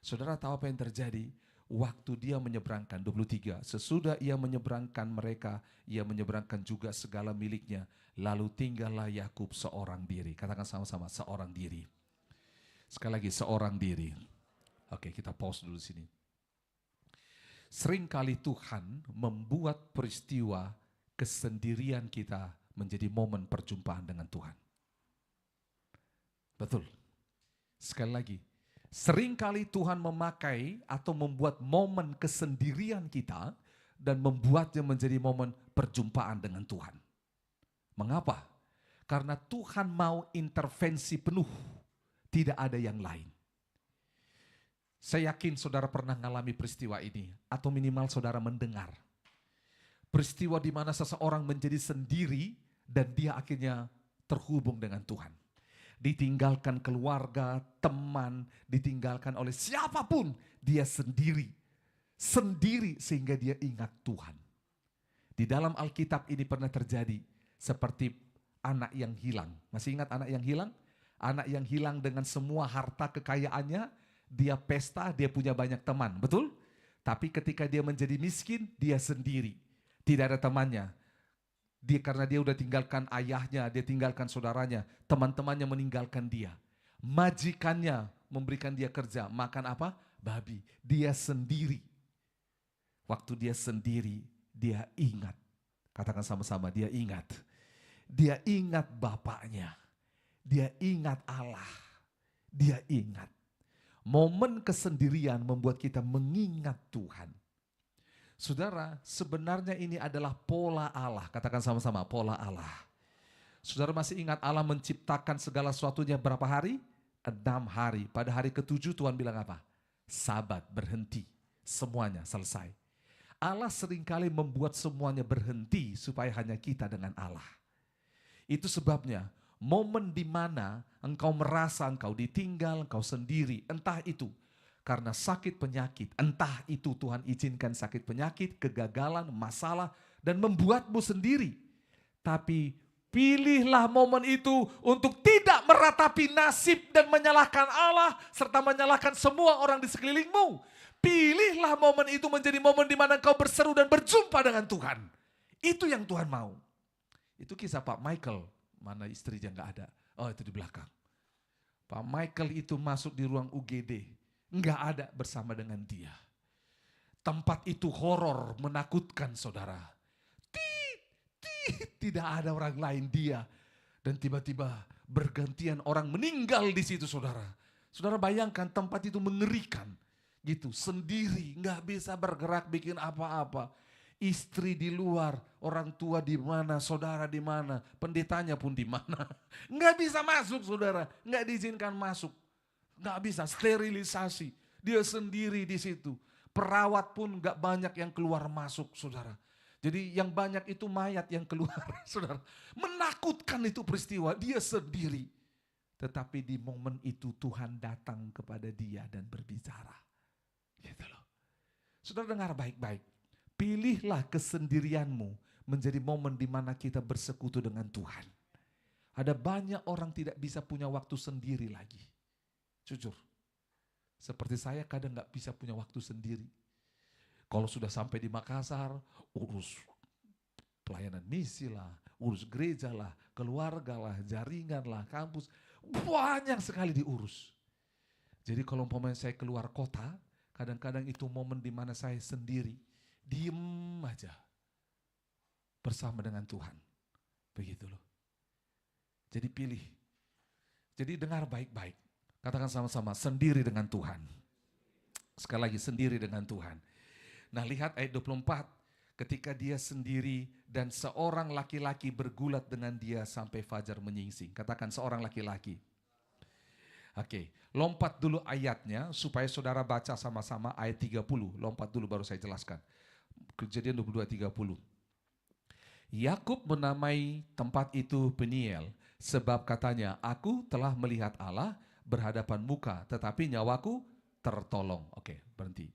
Saudara tahu apa yang terjadi? Waktu dia menyeberangkan, 23, sesudah ia menyeberangkan mereka, ia menyeberangkan juga segala miliknya. Lalu tinggallah Yakub seorang diri. Katakan sama-sama, seorang diri. Sekali lagi, seorang diri. Oke, kita pause dulu sini. Seringkali Tuhan membuat peristiwa kesendirian kita menjadi momen perjumpaan dengan Tuhan. Betul. Sekali lagi, seringkali Tuhan memakai atau membuat momen kesendirian kita dan membuatnya menjadi momen perjumpaan dengan Tuhan. Mengapa? Karena Tuhan mau intervensi penuh, tidak ada yang lain. Saya yakin saudara pernah mengalami peristiwa ini, atau minimal saudara mendengar. Peristiwa di mana seseorang menjadi sendiri dan dia akhirnya terhubung dengan Tuhan. Ditinggalkan keluarga, teman, ditinggalkan oleh siapapun, dia sendiri. Sendiri sehingga dia ingat Tuhan. Di dalam Alkitab ini pernah terjadi seperti anak yang hilang. Masih ingat anak yang hilang? Anak yang hilang dengan semua harta kekayaannya, dia pesta, dia punya banyak teman, betul? Tapi ketika dia menjadi miskin, dia sendiri. Tidak ada temannya. Karena dia udah tinggalkan ayahnya, dia tinggalkan saudaranya, teman-temannya meninggalkan dia. Majikannya memberikan dia kerja, makan apa? Babi. Dia sendiri. Waktu dia sendiri, dia ingat. Katakan sama-sama, dia ingat. Dia ingat bapaknya. Dia ingat Allah. Dia ingat. Momen kesendirian membuat kita mengingat Tuhan. Saudara, sebenarnya ini adalah pola Allah. Katakan sama-sama, pola Allah. Saudara masih ingat Allah menciptakan segala sesuatunya berapa hari? 6 hari. Pada hari ke-7 Tuhan bilang apa? Sabat, berhenti. Semuanya selesai. Allah seringkali membuat semuanya berhenti supaya hanya kita dengan Allah. Itu sebabnya momen di mana engkau merasa engkau ditinggal, engkau sendiri, entah itu Karena sakit penyakit, entah itu Tuhan izinkan sakit penyakit, kegagalan, masalah, dan membuatmu sendiri. Tapi pilihlah momen itu untuk tidak meratapi nasib dan menyalahkan Allah, serta menyalahkan semua orang di sekelilingmu. Pilihlah momen itu menjadi momen di mana engkau berseru dan berjumpa dengan Tuhan. Itu yang Tuhan mau. Itu kisah Pak Michael, mana istrinya nggak ada. Oh, itu di belakang. Pak Michael itu masuk di ruang UGD. Enggak ada bersama dengan dia. Tempat itu horor, menakutkan saudara. Tidak ada orang lain dia. Dan tiba-tiba bergantian orang meninggal di situ saudara. Saudara bayangkan tempat itu mengerikan. Gitu, sendiri, enggak bisa bergerak bikin apa-apa. Istri di luar, orang tua di mana, saudara di mana, pendetanya pun di mana. Enggak bisa masuk saudara, enggak diizinkan masuk. Nggak bisa, sterilisasi. Dia sendiri di situ. Perawat pun nggak banyak yang keluar masuk, saudara. Jadi yang banyak itu mayat yang keluar, saudara. Menakutkan itu peristiwa, dia sendiri. Tetapi di momen itu Tuhan datang kepada dia dan berbicara. Gitu loh. Saudara dengar baik-baik. Pilihlah kesendirianmu menjadi momen di mana kita bersekutu dengan Tuhan. Ada banyak orang tidak bisa punya waktu sendiri lagi. Jujur, seperti saya kadang gak bisa punya waktu sendiri. Kalau sudah sampai di Makassar, urus pelayanan misi lah, urus gereja lah, keluarga lah, jaringan lah, kampus. Banyak sekali diurus. Jadi kalau umpamanya saya keluar kota, kadang-kadang itu momen di mana saya sendiri, diem aja bersama dengan Tuhan. Begitu loh. Jadi pilih. Jadi dengar baik-baik. Katakan sama-sama, sendiri dengan Tuhan. Sekali lagi, sendiri dengan Tuhan. Nah lihat ayat 24, ketika dia sendiri dan seorang laki-laki bergulat dengan dia sampai fajar menyingsing. Katakan seorang laki-laki. Oke, lompat dulu ayatnya supaya saudara baca sama-sama ayat 30. Lompat dulu baru saya jelaskan. Kejadian 22:30. Yakub menamai tempat itu Peniel, sebab katanya, aku telah melihat Allah berhadapan muka, tetapi nyawaku tertolong. Oke, berhenti.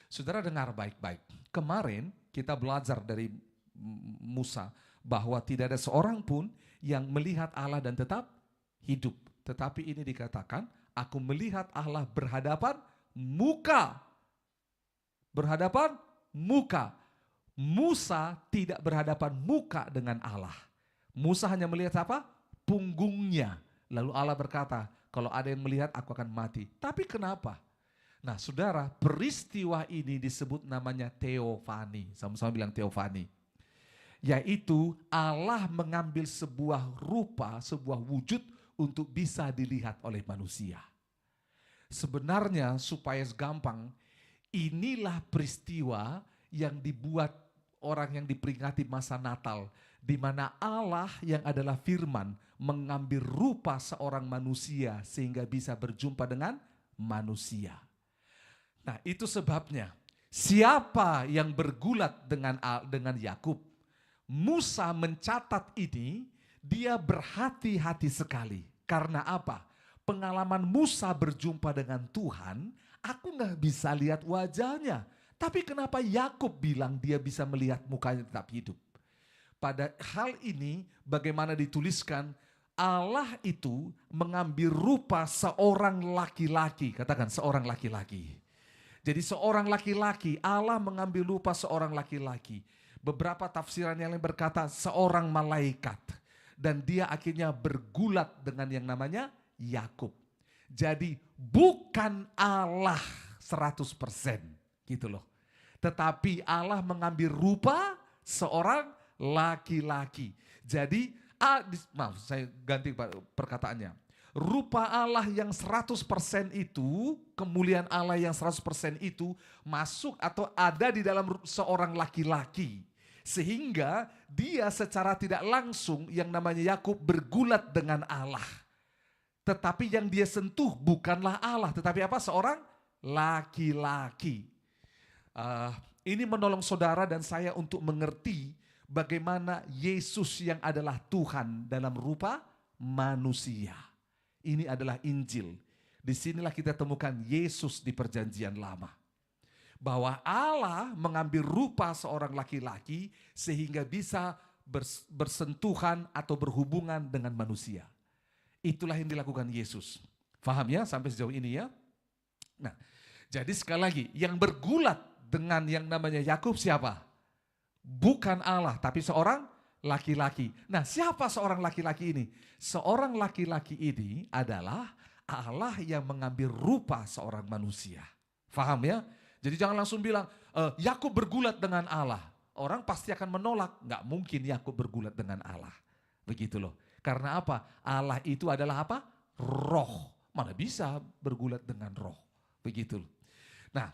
Saudara dengar baik-baik. Kemarin kita belajar dari Musa bahwa tidak ada seorang pun yang melihat Allah dan tetap hidup. Tetapi ini dikatakan, aku melihat Allah berhadapan muka. Berhadapan muka. Musa tidak berhadapan muka dengan Allah. Musa hanya melihat apa? Punggungnya. Lalu Allah berkata, kalau ada yang melihat aku akan mati. Tapi kenapa? Nah saudara, peristiwa ini disebut namanya teofani. Sama-sama bilang teofani. Yaitu Allah mengambil sebuah rupa, sebuah wujud untuk bisa dilihat oleh manusia. Sebenarnya supaya gampang, inilah peristiwa yang dibuat orang yang diperingati masa Natal. Di mana Allah yang adalah firman mengambil rupa seorang manusia sehingga bisa berjumpa dengan manusia. Nah itu sebabnya siapa yang bergulat dengan Yakub, Musa mencatat ini, dia berhati-hati sekali. Karena apa? Pengalaman Musa berjumpa dengan Tuhan, aku gak bisa lihat wajahnya. Tapi kenapa Yakub bilang dia bisa melihat mukanya tetap hidup? Pada hal ini bagaimana dituliskan, Allah itu mengambil rupa seorang laki-laki. Katakan seorang laki-laki. Jadi seorang laki-laki, Allah mengambil rupa seorang laki-laki. Beberapa tafsiran yang lain berkata seorang malaikat. Dan dia akhirnya bergulat dengan yang namanya Yakub. Jadi bukan Allah 100% gitu loh. Tetapi Allah mengambil rupa seorang laki-laki. Jadi, maaf saya ganti perkataannya. Rupa Allah yang 100% itu, kemuliaan Allah yang 100% itu masuk atau ada di dalam seorang laki-laki. Sehingga dia secara tidak langsung yang namanya Yakub bergulat dengan Allah. Tetapi yang dia sentuh bukanlah Allah, tetapi apa? Seorang laki-laki. Ini menolong saudara dan saya untuk mengerti bagaimana Yesus yang adalah Tuhan dalam rupa manusia. Ini adalah Injil. Disinilah kita temukan Yesus di perjanjian lama. Bahwa Allah mengambil rupa seorang laki-laki sehingga bisa bersentuhan atau berhubungan dengan manusia. Itulah yang dilakukan Yesus. Paham ya sampai sejauh ini ya? Nah, jadi sekali lagi yang bergulat dengan yang namanya Yakub siapa? Bukan Allah tapi seorang laki-laki. Nah, siapa seorang laki-laki ini? Seorang laki-laki ini adalah Allah yang mengambil rupa seorang manusia. Paham ya? Jadi jangan langsung bilang Yakub bergulat dengan Allah. Orang pasti akan menolak, nggak mungkin Yakub bergulat dengan Allah. Begitu loh. Karena apa? Allah itu adalah apa? Roh. Mana bisa bergulat dengan roh. Begitu loh. Nah,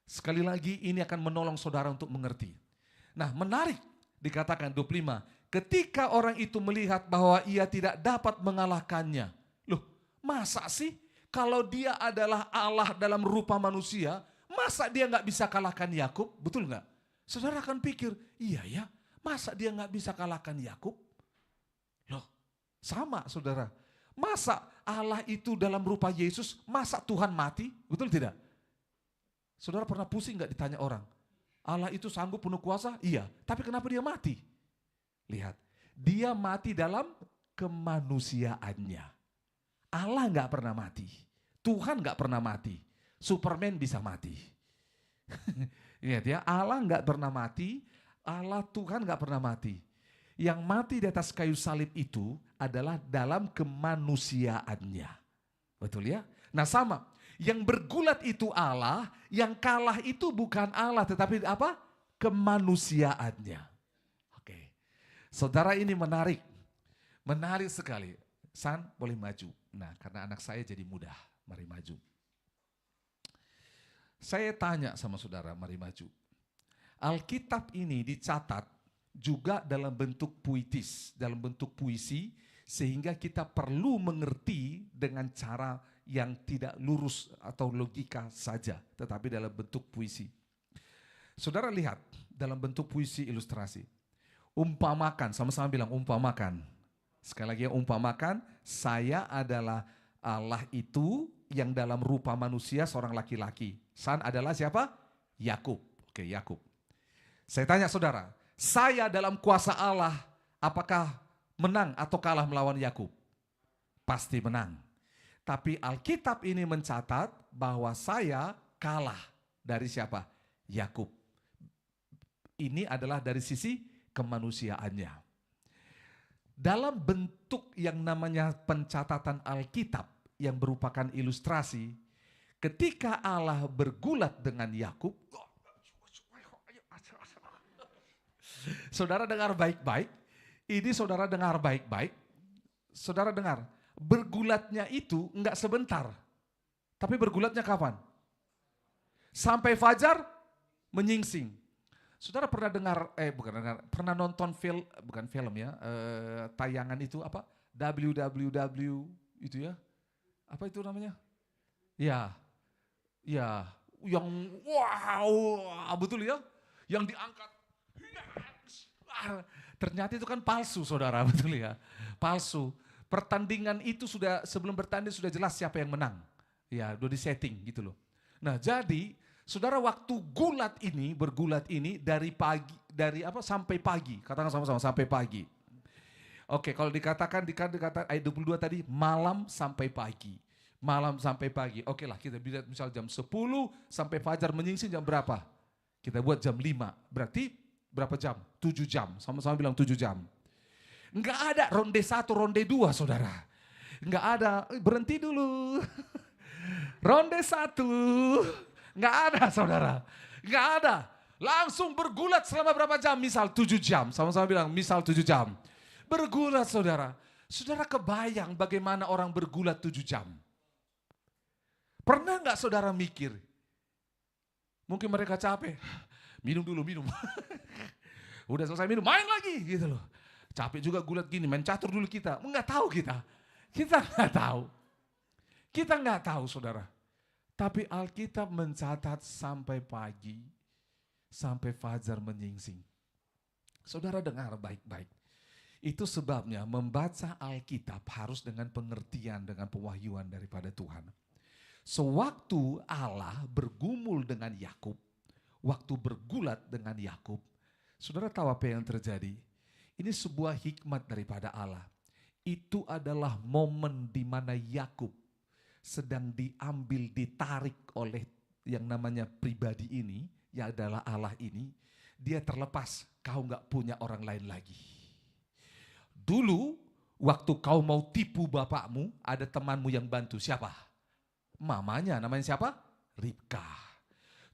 sekali lagi ini akan menolong saudara untuk mengerti. Nah, menarik dikatakan 25. Ketika orang itu melihat bahwa ia tidak dapat mengalahkannya. Loh, masa sih kalau dia adalah Allah dalam rupa manusia, masa dia nggak bisa kalahkan Yakub? Betul nggak? Saudara akan pikir, iya ya, masa dia nggak bisa kalahkan Yakub? Loh, sama saudara. Masa Allah itu dalam rupa Yesus, masa Tuhan mati? Betul tidak? Saudara pernah pusing nggak ditanya orang? Allah itu sanggup penuh kuasa? Iya. Tapi kenapa dia mati? Lihat, dia mati dalam kemanusiaannya. Allah nggak pernah mati. Tuhan nggak pernah mati. Superman bisa mati. Lihat ya, Allah nggak pernah mati. Allah Tuhan nggak pernah mati. Yang mati di atas kayu salib itu adalah dalam kemanusiaannya. Betul ya? Nah sama, yang bergulat itu Allah, yang kalah itu bukan Allah tetapi apa? Kemanusiaannya. Oke. Saudara ini menarik. Menarik sekali. San boleh maju. Nah karena anak saya jadi mudah, mari maju. Saya tanya sama saudara, mari maju. Alkitab ini dicatat juga dalam bentuk puitis, dalam bentuk puisi, sehingga kita perlu mengerti dengan cara yang tidak lurus atau logika saja, tetapi dalam bentuk puisi. Saudara lihat, dalam bentuk puisi ilustrasi. Umpamakan, sama-sama bilang umpamakan. Sekali lagi umpamakan, saya adalah Allah itu yang dalam rupa manusia seorang laki-laki. San adalah siapa? Yakub. Oke, Yakub. Saya tanya saudara, saya dalam kuasa Allah, apakah menang atau kalah melawan Yakub? Pasti menang. Tapi Alkitab ini mencatat bahwa saya kalah dari siapa? Yakub. Ini adalah dari sisi kemanusiaannya. Dalam bentuk yang namanya pencatatan Alkitab yang merupakan ilustrasi, ketika Allah bergulat dengan Yakub, saudara dengar baik-baik, ini saudara dengar baik-baik, saudara dengar, bergulatnya itu enggak sebentar, tapi bergulatnya kapan? Sampai fajar menyingsing. Saudara pernah dengar, pernah nonton bukan film ya, tayangan itu apa? WWW itu ya, apa itu namanya? Ya, yang wow, betul ya, yang diangkat. Ternyata itu kan palsu saudara, betul ya, palsu. Pertandingan itu sudah, sebelum bertanding sudah jelas siapa yang menang. Ya, udah di setting gitu loh. Nah jadi, saudara waktu bergulat ini dari pagi, dari apa sampai pagi, katakan sama-sama sampai pagi. Oke, kalau dikatakan ayat 22 tadi, malam sampai pagi. Malam sampai pagi, oke lah kita bisa misal jam 10 sampai fajar menyingsing jam berapa? Kita buat jam 5, berarti berapa jam? 7 jam, sama-sama bilang 7 jam. Enggak ada ronde 1, ronde 2 saudara. Enggak ada, berhenti dulu. Ronde 1, enggak ada saudara. Enggak ada, langsung bergulat selama berapa jam? Misal 7 jam, sama-sama bilang misal 7 jam. Bergulat saudara. Saudara kebayang bagaimana orang bergulat 7 jam? Pernah enggak saudara mikir? Mungkin mereka capek. Minum dulu, minum. Udah selesai minum, main lagi gitu loh. Capek juga gulat gini, main catur dulu kita. Enggak tahu kita. Kita enggak tahu. Kita enggak tahu saudara. Tapi Alkitab mencatat sampai pagi, sampai fajar menyingsing. Saudara dengar baik-baik. Itu sebabnya membaca Alkitab harus dengan pengertian, dengan pewahyuan daripada Tuhan. Sewaktu Allah bergumul dengan Yakub, waktu bergulat dengan Yakub, saudara tahu apa yang terjadi? Ini sebuah hikmat daripada Allah. Itu adalah momen di mana Yakub sedang diambil, ditarik oleh yang namanya pribadi ini, yang adalah Allah ini. Dia terlepas, kau gak punya orang lain lagi. Dulu, waktu kau mau tipu bapakmu, ada temanmu yang bantu. Siapa? Mamanya, namanya siapa? Ribka.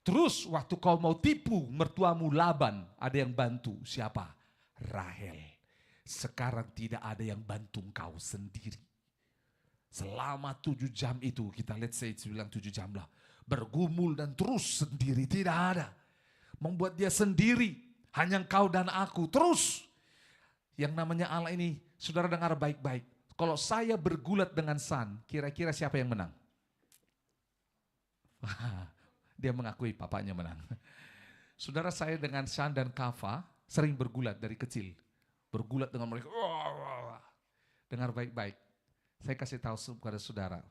Terus waktu kau mau tipu mertuamu Laban, ada yang bantu. Siapa? Rahel. Sekarang tidak ada yang bantu kau sendiri. Selama 7 jam itu, kita let's say bilang 7 jam lah. Bergumul dan terus sendiri, tidak ada. Membuat dia sendiri, hanya kau dan aku. Terus, yang namanya Allah ini, saudara dengar baik-baik. Kalau saya bergulat dengan San, kira-kira siapa yang menang? Dia mengakui papanya menang. Saudara, saya dengan San dan Kava sering bergulat dari kecil. Bergulat dengan mereka. Dengar baik-baik. Saya kasih tahu kepada saudara.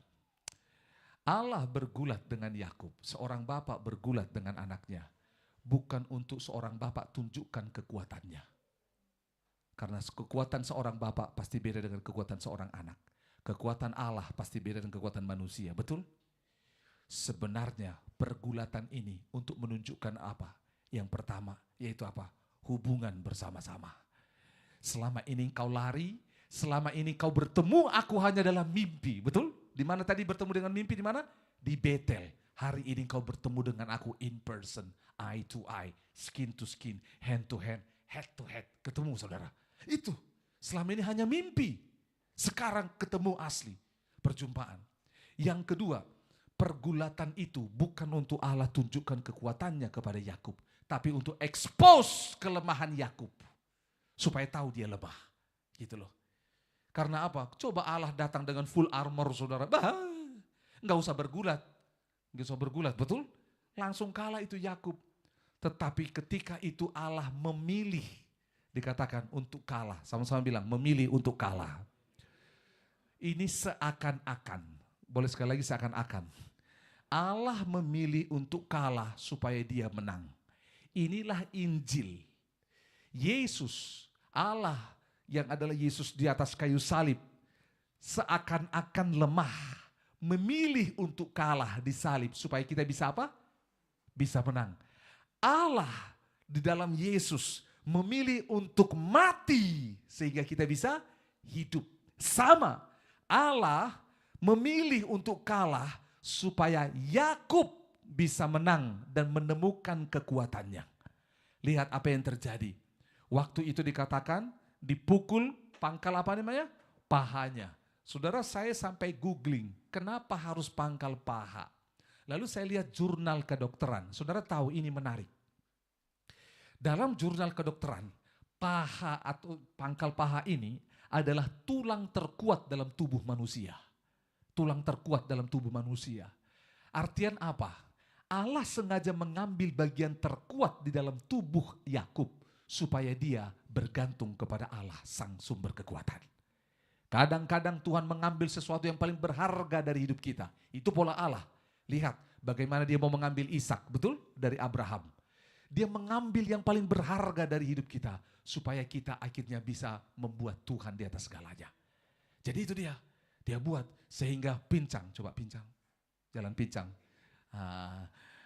Allah bergulat dengan Yakub. Seorang bapak bergulat dengan anaknya. Bukan untuk seorang bapak tunjukkan kekuatannya. Karena kekuatan seorang bapak pasti beda dengan kekuatan seorang anak. Kekuatan Allah pasti beda dengan kekuatan manusia, betul? Sebenarnya pergulatan ini untuk menunjukkan apa? Yang pertama, yaitu apa? Hubungan bersama-sama. Selama ini kau lari, selama ini kau bertemu aku hanya dalam mimpi, betul? Di mana tadi bertemu dengan mimpi, di mana? Di Betel. Hari ini kau bertemu dengan aku in person, eye to eye, skin to skin, hand to hand, head to head. Ketemu saudara. Itu selama ini hanya mimpi. Sekarang ketemu asli, perjumpaan. Yang kedua, pergulatan itu bukan untuk Allah tunjukkan kekuatannya kepada Yakub, tapi untuk expose kelemahan Yakub supaya tahu dia lemah. Gitu loh. Karena apa? Coba Allah datang dengan full armor saudara. Nggak usah bergulat. Nggak usah bergulat, betul? Langsung kalah itu Yakub. Tetapi ketika itu Allah memilih, dikatakan untuk kalah. Sama-sama bilang, memilih untuk kalah. Ini seakan-akan, boleh sekali lagi seakan-akan. Allah memilih untuk kalah supaya dia menang. Inilah Injil. Yesus, Allah yang adalah Yesus di atas kayu salib, seakan-akan lemah, memilih untuk kalah di salib supaya kita bisa apa? Bisa menang. Allah di dalam Yesus memilih untuk mati sehingga kita bisa hidup. Sama, Allah memilih untuk kalah supaya Yakub bisa menang dan menemukan kekuatannya. Lihat apa yang terjadi. Waktu itu dikatakan dipukul pangkal apa namanya? Pahanya. Saudara, saya sampai googling, kenapa harus pangkal paha? Lalu saya lihat jurnal kedokteran. Saudara tahu ini menarik. Dalam jurnal kedokteran, paha atau pangkal paha ini adalah tulang terkuat dalam tubuh manusia. Tulang terkuat dalam tubuh manusia. Artian apa? Allah sengaja mengambil bagian terkuat di dalam tubuh Yakub supaya dia bergantung kepada Allah, sang sumber kekuatan. Kadang-kadang Tuhan mengambil sesuatu yang paling berharga dari hidup kita. Itu pola Allah. Lihat bagaimana dia mau mengambil Ishak, betul? Dari Abraham. Dia mengambil yang paling berharga dari hidup kita supaya kita akhirnya bisa membuat Tuhan di atas segalanya. Jadi itu dia. Dia buat sehingga pincang. Coba pincang. Jalan pincang.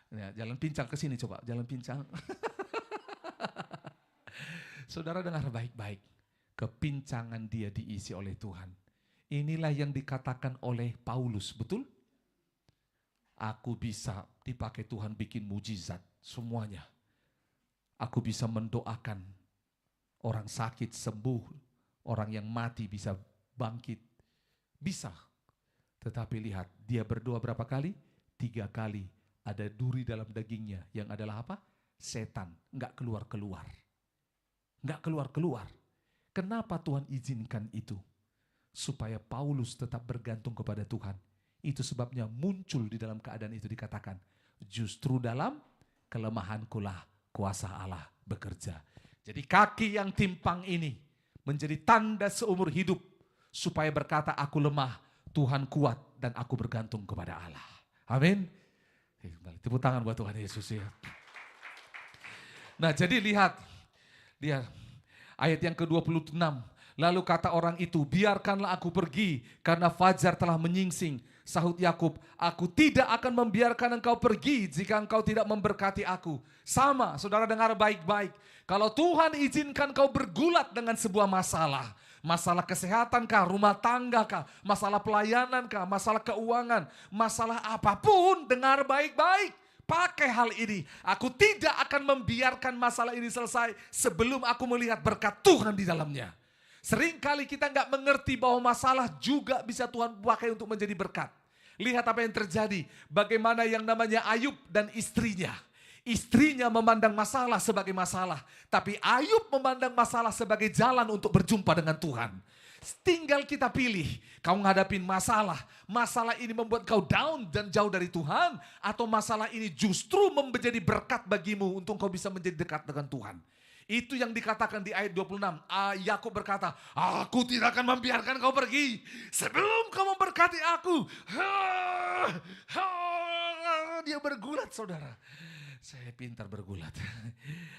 Jalan pincang ke sini coba. Jalan pincang. Saudara dengar baik-baik. Kepincangan dia diisi oleh Tuhan. Inilah yang dikatakan oleh Paulus, betul? Aku bisa dipakai Tuhan bikin mujizat semuanya. Aku bisa mendoakan orang sakit sembuh, orang yang mati bisa bangkit. Bisa. Tetapi lihat, dia berdoa berapa kali? 3 kali. Ada duri dalam dagingnya yang adalah apa? Setan. Enggak keluar-keluar. Enggak keluar-keluar. Kenapa Tuhan izinkan itu? Supaya Paulus tetap bergantung kepada Tuhan. Itu sebabnya muncul di dalam keadaan itu dikatakan, justru dalam kelemahankulah kuasa Allah bekerja. Jadi kaki yang timpang ini menjadi tanda seumur hidup supaya berkata aku lemah, Tuhan kuat dan aku bergantung kepada Allah. Amin. Tepuk tangan buat Tuhan Yesus ya. Nah jadi lihat ayat yang ke-26. Lalu kata orang itu, biarkanlah aku pergi karena fajar telah menyingsing. Sahut Yakub, aku tidak akan membiarkan engkau pergi jika engkau tidak memberkati aku. Sama, saudara dengar baik-baik. Kalau Tuhan izinkan kau bergulat dengan sebuah masalah. Masalah kesehatan kah, rumah tangga kah, masalah pelayanan kah, masalah keuangan, masalah apapun, dengar baik-baik. Pakai hal ini, aku tidak akan membiarkan masalah ini selesai sebelum aku melihat berkat Tuhan di dalamnya. Seringkali kita nggak mengerti bahwa masalah juga bisa Tuhan pakai untuk menjadi berkat. Lihat apa yang terjadi, bagaimana yang namanya Ayub dan istrinya. Istrinya memandang masalah sebagai masalah, tapi Ayub memandang masalah sebagai jalan untuk berjumpa dengan Tuhan. Tinggal kita pilih, kau ngadapin masalah, masalah ini membuat kau down dan jauh dari Tuhan, atau masalah ini justru menjadi berkat bagimu untuk kau bisa menjadi dekat dengan Tuhan. Itu yang dikatakan di ayat 26. Yakub berkata, aku tidak akan membiarkan kau pergi sebelum kau memberkati aku. Dia bergulat, saudara. Saya pintar bergulat.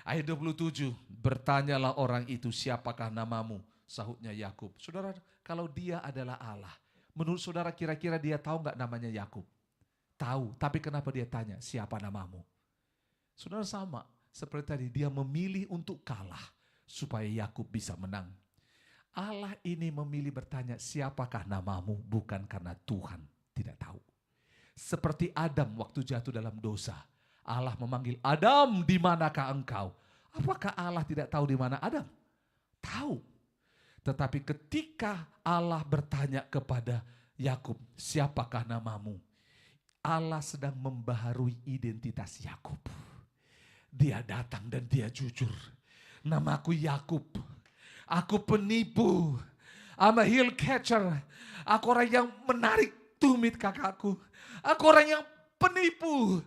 Ayat 27, bertanyalah orang itu, siapakah namamu? Sahutnya Yakub. Saudara, kalau dia adalah Allah, menurut saudara kira-kira dia tahu nggak namanya Yakub? Tahu, tapi kenapa dia tanya, siapa namamu? Saudara, sama seperti tadi, dia memilih untuk kalah supaya Yakub bisa menang. Allah ini memilih bertanya, siapakah namamu? Bukan karena Tuhan tidak tahu. Seperti Adam waktu jatuh dalam dosa. Allah memanggil, Adam, di manakah engkau? Apakah Allah tidak tahu di mana Adam? Tahu. Tetapi ketika Allah bertanya kepada Yakub, siapakah namamu? Allah sedang membaharui identitas Yakub. Dia datang dan dia jujur. Namaku Yakub. Aku penipu. I'm a heel catcher. Aku orang yang menarik tumit kakakku. Aku orang yang penipu.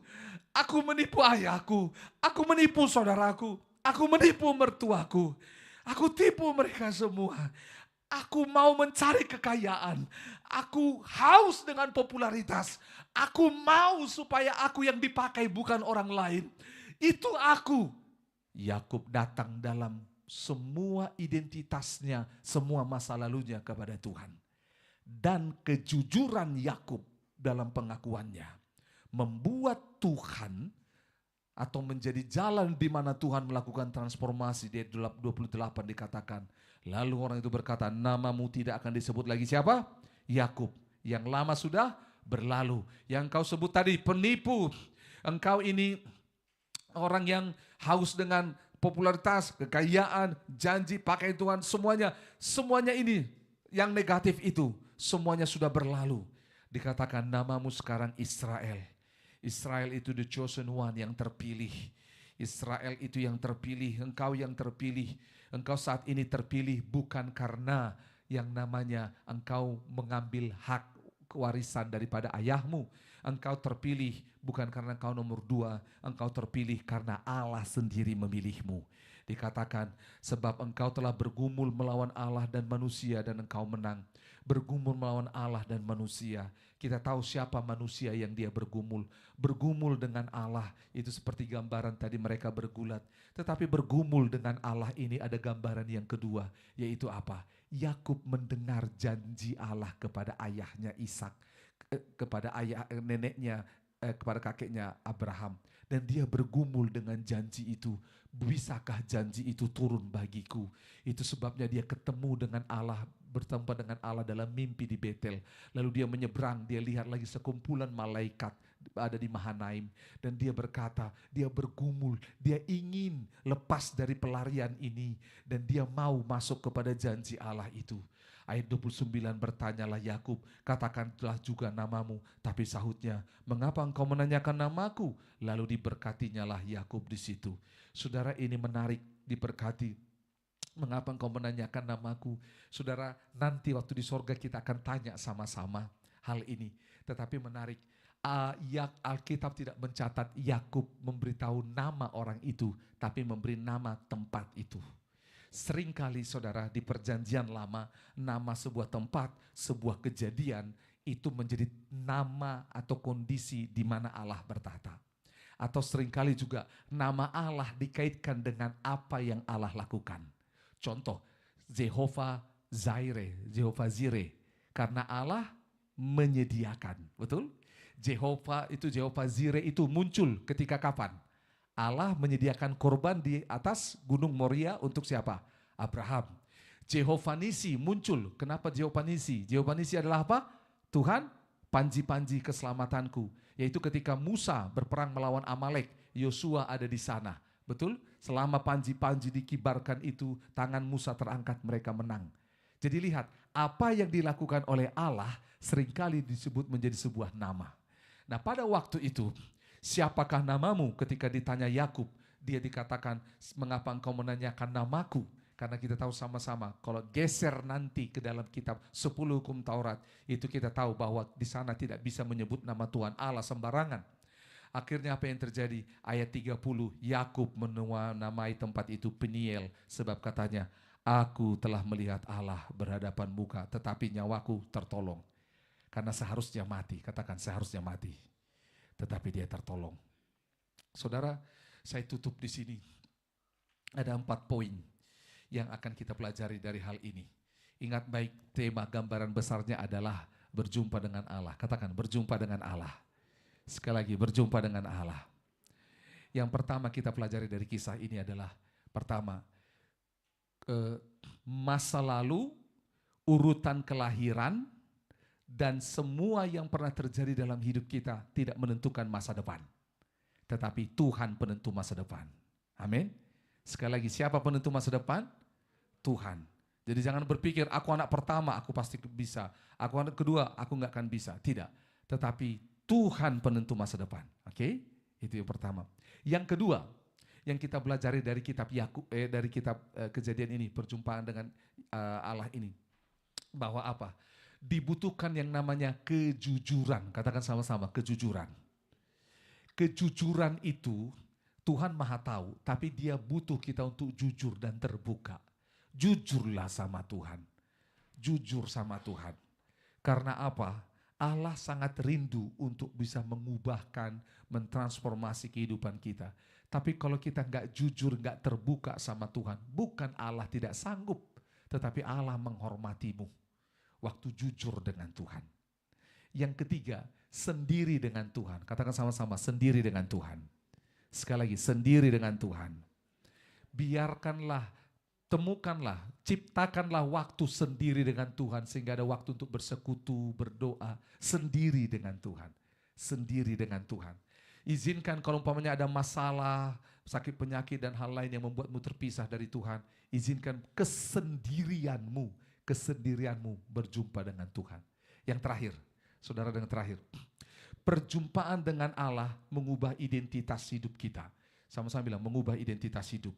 Aku menipu ayahku. Aku menipu saudaraku. Aku menipu mertuaku. Aku tipu mereka semua. Aku mau mencari kekayaan. Aku haus dengan popularitas. Aku mau supaya aku yang dipakai bukan orang lain. Itu aku. Yakub datang dalam semua identitasnya, semua masa lalunya kepada Tuhan. Dan kejujuran Yakub dalam pengakuannya membuat Tuhan atau menjadi jalan di mana Tuhan melakukan transformasi. Di ayat 28 dikatakan, lalu orang itu berkata, namamu tidak akan disebut lagi siapa? Yakub. Yang lama sudah berlalu. Yang kau sebut tadi penipu. Engkau ini orang yang haus dengan popularitas, kekayaan, janji, pakai Tuhan, semuanya ini yang negatif itu, semuanya sudah berlalu. Dikatakan namamu sekarang Israel. Israel itu the chosen one, yang terpilih. Israel itu yang terpilih, engkau yang terpilih. Engkau saat ini terpilih bukan karena yang namanya engkau mengambil hak warisan daripada ayahmu. Engkau terpilih bukan karena engkau nomor 2, engkau terpilih karena Allah sendiri memilihmu. Dikatakan sebab engkau telah bergumul melawan Allah dan manusia dan engkau menang. Bergumul melawan Allah dan manusia. Kita tahu siapa manusia yang dia bergumul. Bergumul dengan Allah itu seperti gambaran tadi mereka bergulat. Tetapi bergumul dengan Allah ini ada gambaran yang kedua, yaitu apa? Yakub mendengar janji Allah kepada ayahnya Ishak, kepada neneknya, kepada kakeknya Abraham. Dan dia bergumul dengan janji itu. Bisakah janji itu turun bagiku? Itu sebabnya dia ketemu dengan Allah, bertemu dengan Allah dalam mimpi di Betel. Lalu dia menyeberang, dia lihat lagi sekumpulan malaikat ada di Mahanaim. Dan dia berkata, dia bergumul, dia ingin lepas dari pelarian ini. Dan dia mau masuk kepada janji Allah itu. Ayat 29, bertanyalah Yakub, katakanlah juga namamu. Tapi sahutnya, mengapa engkau menanyakan namaku? Lalu diberkatinyalah Yakub di situ. Saudara, ini menarik, diberkati. Mengapa engkau menanyakan namaku? Saudara, nanti waktu di sorga kita akan tanya sama-sama hal ini. Tetapi menarik, Alkitab tidak mencatat Yakub memberitahu nama orang itu, tapi memberi nama tempat itu. Seringkali saudara di perjanjian lama, nama sebuah tempat, sebuah kejadian itu menjadi nama atau kondisi di mana Allah bertata. Atau seringkali juga nama Allah dikaitkan dengan apa yang Allah lakukan. Contoh, Jehovah Jireh, karena Allah menyediakan, betul? Jehovah Jireh itu muncul ketika kapan? Allah menyediakan korban di atas Gunung Moria untuk siapa? Abraham. Jehovah Nisi muncul. Kenapa Jehovah Nisi? Jehovah Nisi adalah apa? Tuhan panji-panji keselamatanku. Yaitu ketika Musa berperang melawan Amalek, Yosua ada di sana. Betul? Selama panji-panji dikibarkan itu, tangan Musa terangkat, mereka menang. Jadi lihat, apa yang dilakukan oleh Allah seringkali disebut menjadi sebuah nama. Nah pada waktu itu, siapakah namamu? Ketika ditanya Yakub, dia dikatakan, mengapa engkau menanyakan namaku? Karena kita tahu sama-sama, kalau geser nanti ke dalam kitab 10 hukum Taurat, itu kita tahu bahwa di sana tidak bisa menyebut nama Tuhan Allah sembarangan. Akhirnya apa yang terjadi? Ayat 30, Yakub menamai tempat itu Peniel, sebab katanya, aku telah melihat Allah berhadapan muka, tetapi nyawaku tertolong. Karena seharusnya mati, katakan seharusnya mati. Tetapi dia tertolong. Saudara, saya tutup di sini. Ada 4 poin yang akan kita pelajari dari hal ini. Ingat baik, tema gambaran besarnya adalah berjumpa dengan Allah. Katakan berjumpa dengan Allah. Sekali lagi, berjumpa dengan Allah. Yang pertama kita pelajari dari kisah ini adalah, pertama, masa lalu, urutan kelahiran, dan semua yang pernah terjadi dalam hidup kita tidak menentukan masa depan. Tetapi Tuhan penentu masa depan. Amin. Sekali lagi, siapa penentu masa depan? Tuhan. Jadi jangan berpikir, aku anak pertama, aku pasti bisa. Aku anak kedua, aku nggak akan bisa. Tidak. Tetapi Tuhan penentu masa depan. Oke? Itu yang pertama. Yang kedua, yang kita pelajari dari kitab Kejadian ini, perjumpaan dengan Allah ini. Bahwa apa? Dibutuhkan yang namanya kejujuran. Katakan sama-sama, kejujuran. Kejujuran itu Tuhan Maha tahu, tapi dia butuh kita untuk jujur dan terbuka. Jujurlah sama Tuhan. Jujur sama Tuhan. Karena apa? Allah sangat rindu untuk bisa mengubahkan, mentransformasi kehidupan kita. Tapi kalau kita nggak jujur, nggak terbuka sama Tuhan, bukan Allah tidak sanggup, tetapi Allah menghormatimu. Waktu jujur dengan Tuhan. Yang ketiga, sendiri dengan Tuhan. Katakan sama-sama, sendiri dengan Tuhan. Sekali lagi, sendiri dengan Tuhan. Biarkanlah, temukanlah, ciptakanlah waktu sendiri dengan Tuhan, sehingga ada waktu untuk bersekutu, berdoa, sendiri dengan Tuhan. Sendiri dengan Tuhan. Izinkan kalau umpamanya ada masalah, sakit penyakit dan hal lain yang membuatmu terpisah dari Tuhan, izinkan kesendirianmu berjumpa dengan Tuhan. Yang terakhir, saudara, yang terakhir, perjumpaan dengan Allah mengubah identitas hidup kita. Sama-sama bilang, mengubah identitas hidup.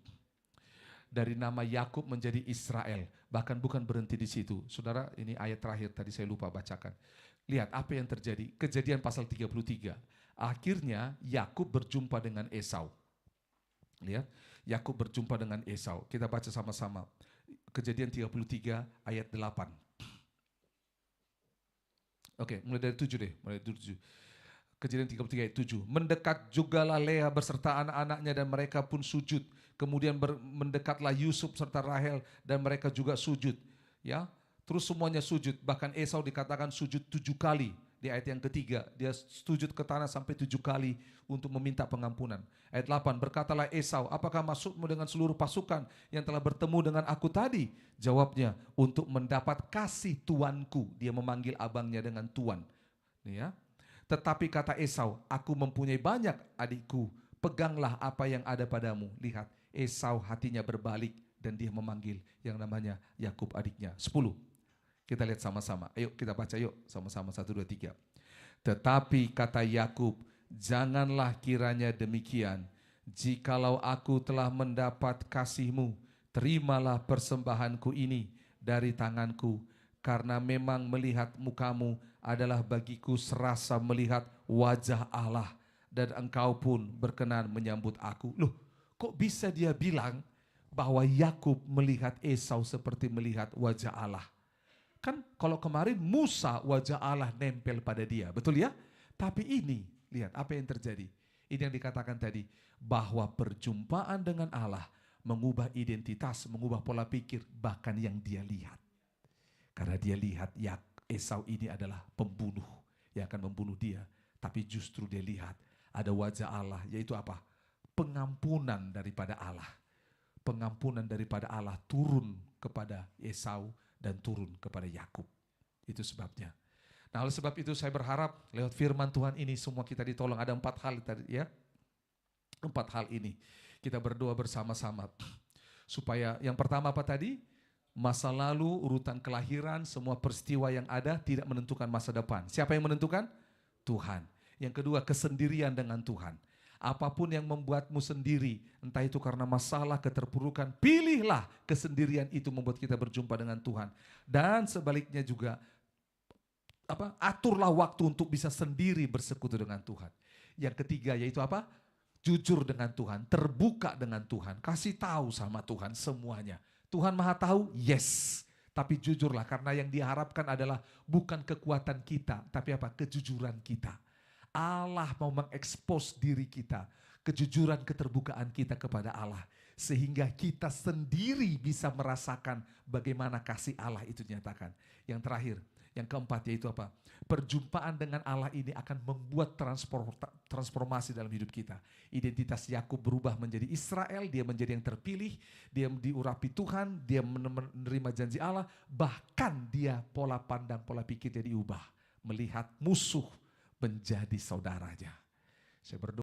Dari nama Yakub menjadi Israel, bahkan bukan berhenti di situ. Saudara, ini ayat terakhir tadi saya lupa bacakan. Lihat apa yang terjadi. Kejadian pasal 33. Akhirnya Yakub berjumpa dengan Esau. Lihat, Yakub berjumpa dengan Esau. Kita baca sama-sama. Kejadian 33 ayat 8. Oke, mulai dari 7 deh. Mulai dari 7. Kejadian 33 ayat 7. Mendekat jugalah Lea beserta anak-anaknya dan mereka pun sujud. Kemudian mendekatlah Yusuf serta Rahel dan mereka juga sujud. Ya, terus semuanya sujud. Bahkan Esau dikatakan sujud 7 kali. Di ayat yang ketiga, dia sujud ke tanah sampai 7 kali untuk meminta pengampunan. Ayat 8, berkatalah Esau, apakah maksudmu dengan seluruh pasukan yang telah bertemu dengan aku tadi? Jawabnya, untuk mendapat kasih tuanku. Dia memanggil abangnya dengan tuan. Ya. Tetapi kata Esau, aku mempunyai banyak adikku, peganglah apa yang ada padamu. Lihat, Esau hatinya berbalik dan dia memanggil yang namanya Yakub adiknya. 10. Kita lihat sama-sama. Ayo kita baca yuk sama-sama 1, 2, 3. Tetapi kata Yakub, janganlah kiranya demikian. Jikalau aku telah mendapat kasih-Mu, terimalah persembahanku ini dari tanganku. Karena memang melihat mukamu adalah bagiku serasa melihat wajah Allah. Dan engkau pun berkenan menyambut aku. Loh, kok bisa dia bilang bahwa Yakub melihat Esau seperti melihat wajah Allah. Kan kalau kemarin Musa wajah Allah nempel pada dia, betul ya? Tapi ini, lihat apa yang terjadi. Ini yang dikatakan tadi, bahwa perjumpaan dengan Allah mengubah identitas, mengubah pola pikir, bahkan yang dia lihat. Karena dia lihat Esau ini adalah pembunuh yang akan membunuh dia. Tapi justru dia lihat ada wajah Allah, yaitu apa? Pengampunan daripada Allah. Pengampunan daripada Allah turun kepada Esau dan turun kepada Yakub. Itu sebabnya. Nah, oleh sebab itu saya berharap lewat firman Tuhan ini semua kita ditolong. Ada 4 hal tadi ya. 4 hal ini. Kita berdoa bersama-sama. Supaya yang pertama apa tadi? Masa lalu, urutan kelahiran, semua peristiwa yang ada tidak menentukan masa depan. Siapa yang menentukan? Tuhan. Yang kedua, kesendirian dengan Tuhan. Apapun yang membuatmu sendiri, entah itu karena masalah, keterpurukan, pilihlah kesendirian itu membuat kita berjumpa dengan Tuhan. Dan sebaliknya juga, aturlah waktu untuk bisa sendiri bersekutu dengan Tuhan. Yang ketiga yaitu apa? Jujur dengan Tuhan, terbuka dengan Tuhan, kasih tahu sama Tuhan semuanya. Tuhan Maha Tahu, yes. Tapi jujurlah, karena yang diharapkan adalah bukan kekuatan kita, tapi apa? Kejujuran kita. Allah mau mengekspos diri kita, kejujuran keterbukaan kita kepada Allah. Sehingga kita sendiri bisa merasakan bagaimana kasih Allah itu dinyatakan. Yang terakhir, yang keempat yaitu apa? Perjumpaan dengan Allah ini akan membuat transformasi dalam hidup kita. Identitas Yakub berubah menjadi Israel, dia menjadi yang terpilih, dia diurapi Tuhan, dia menerima janji Allah, bahkan dia pola pandang, pola pikirnya diubah. Melihat musuh menjadi saudaranya. Saya berdoa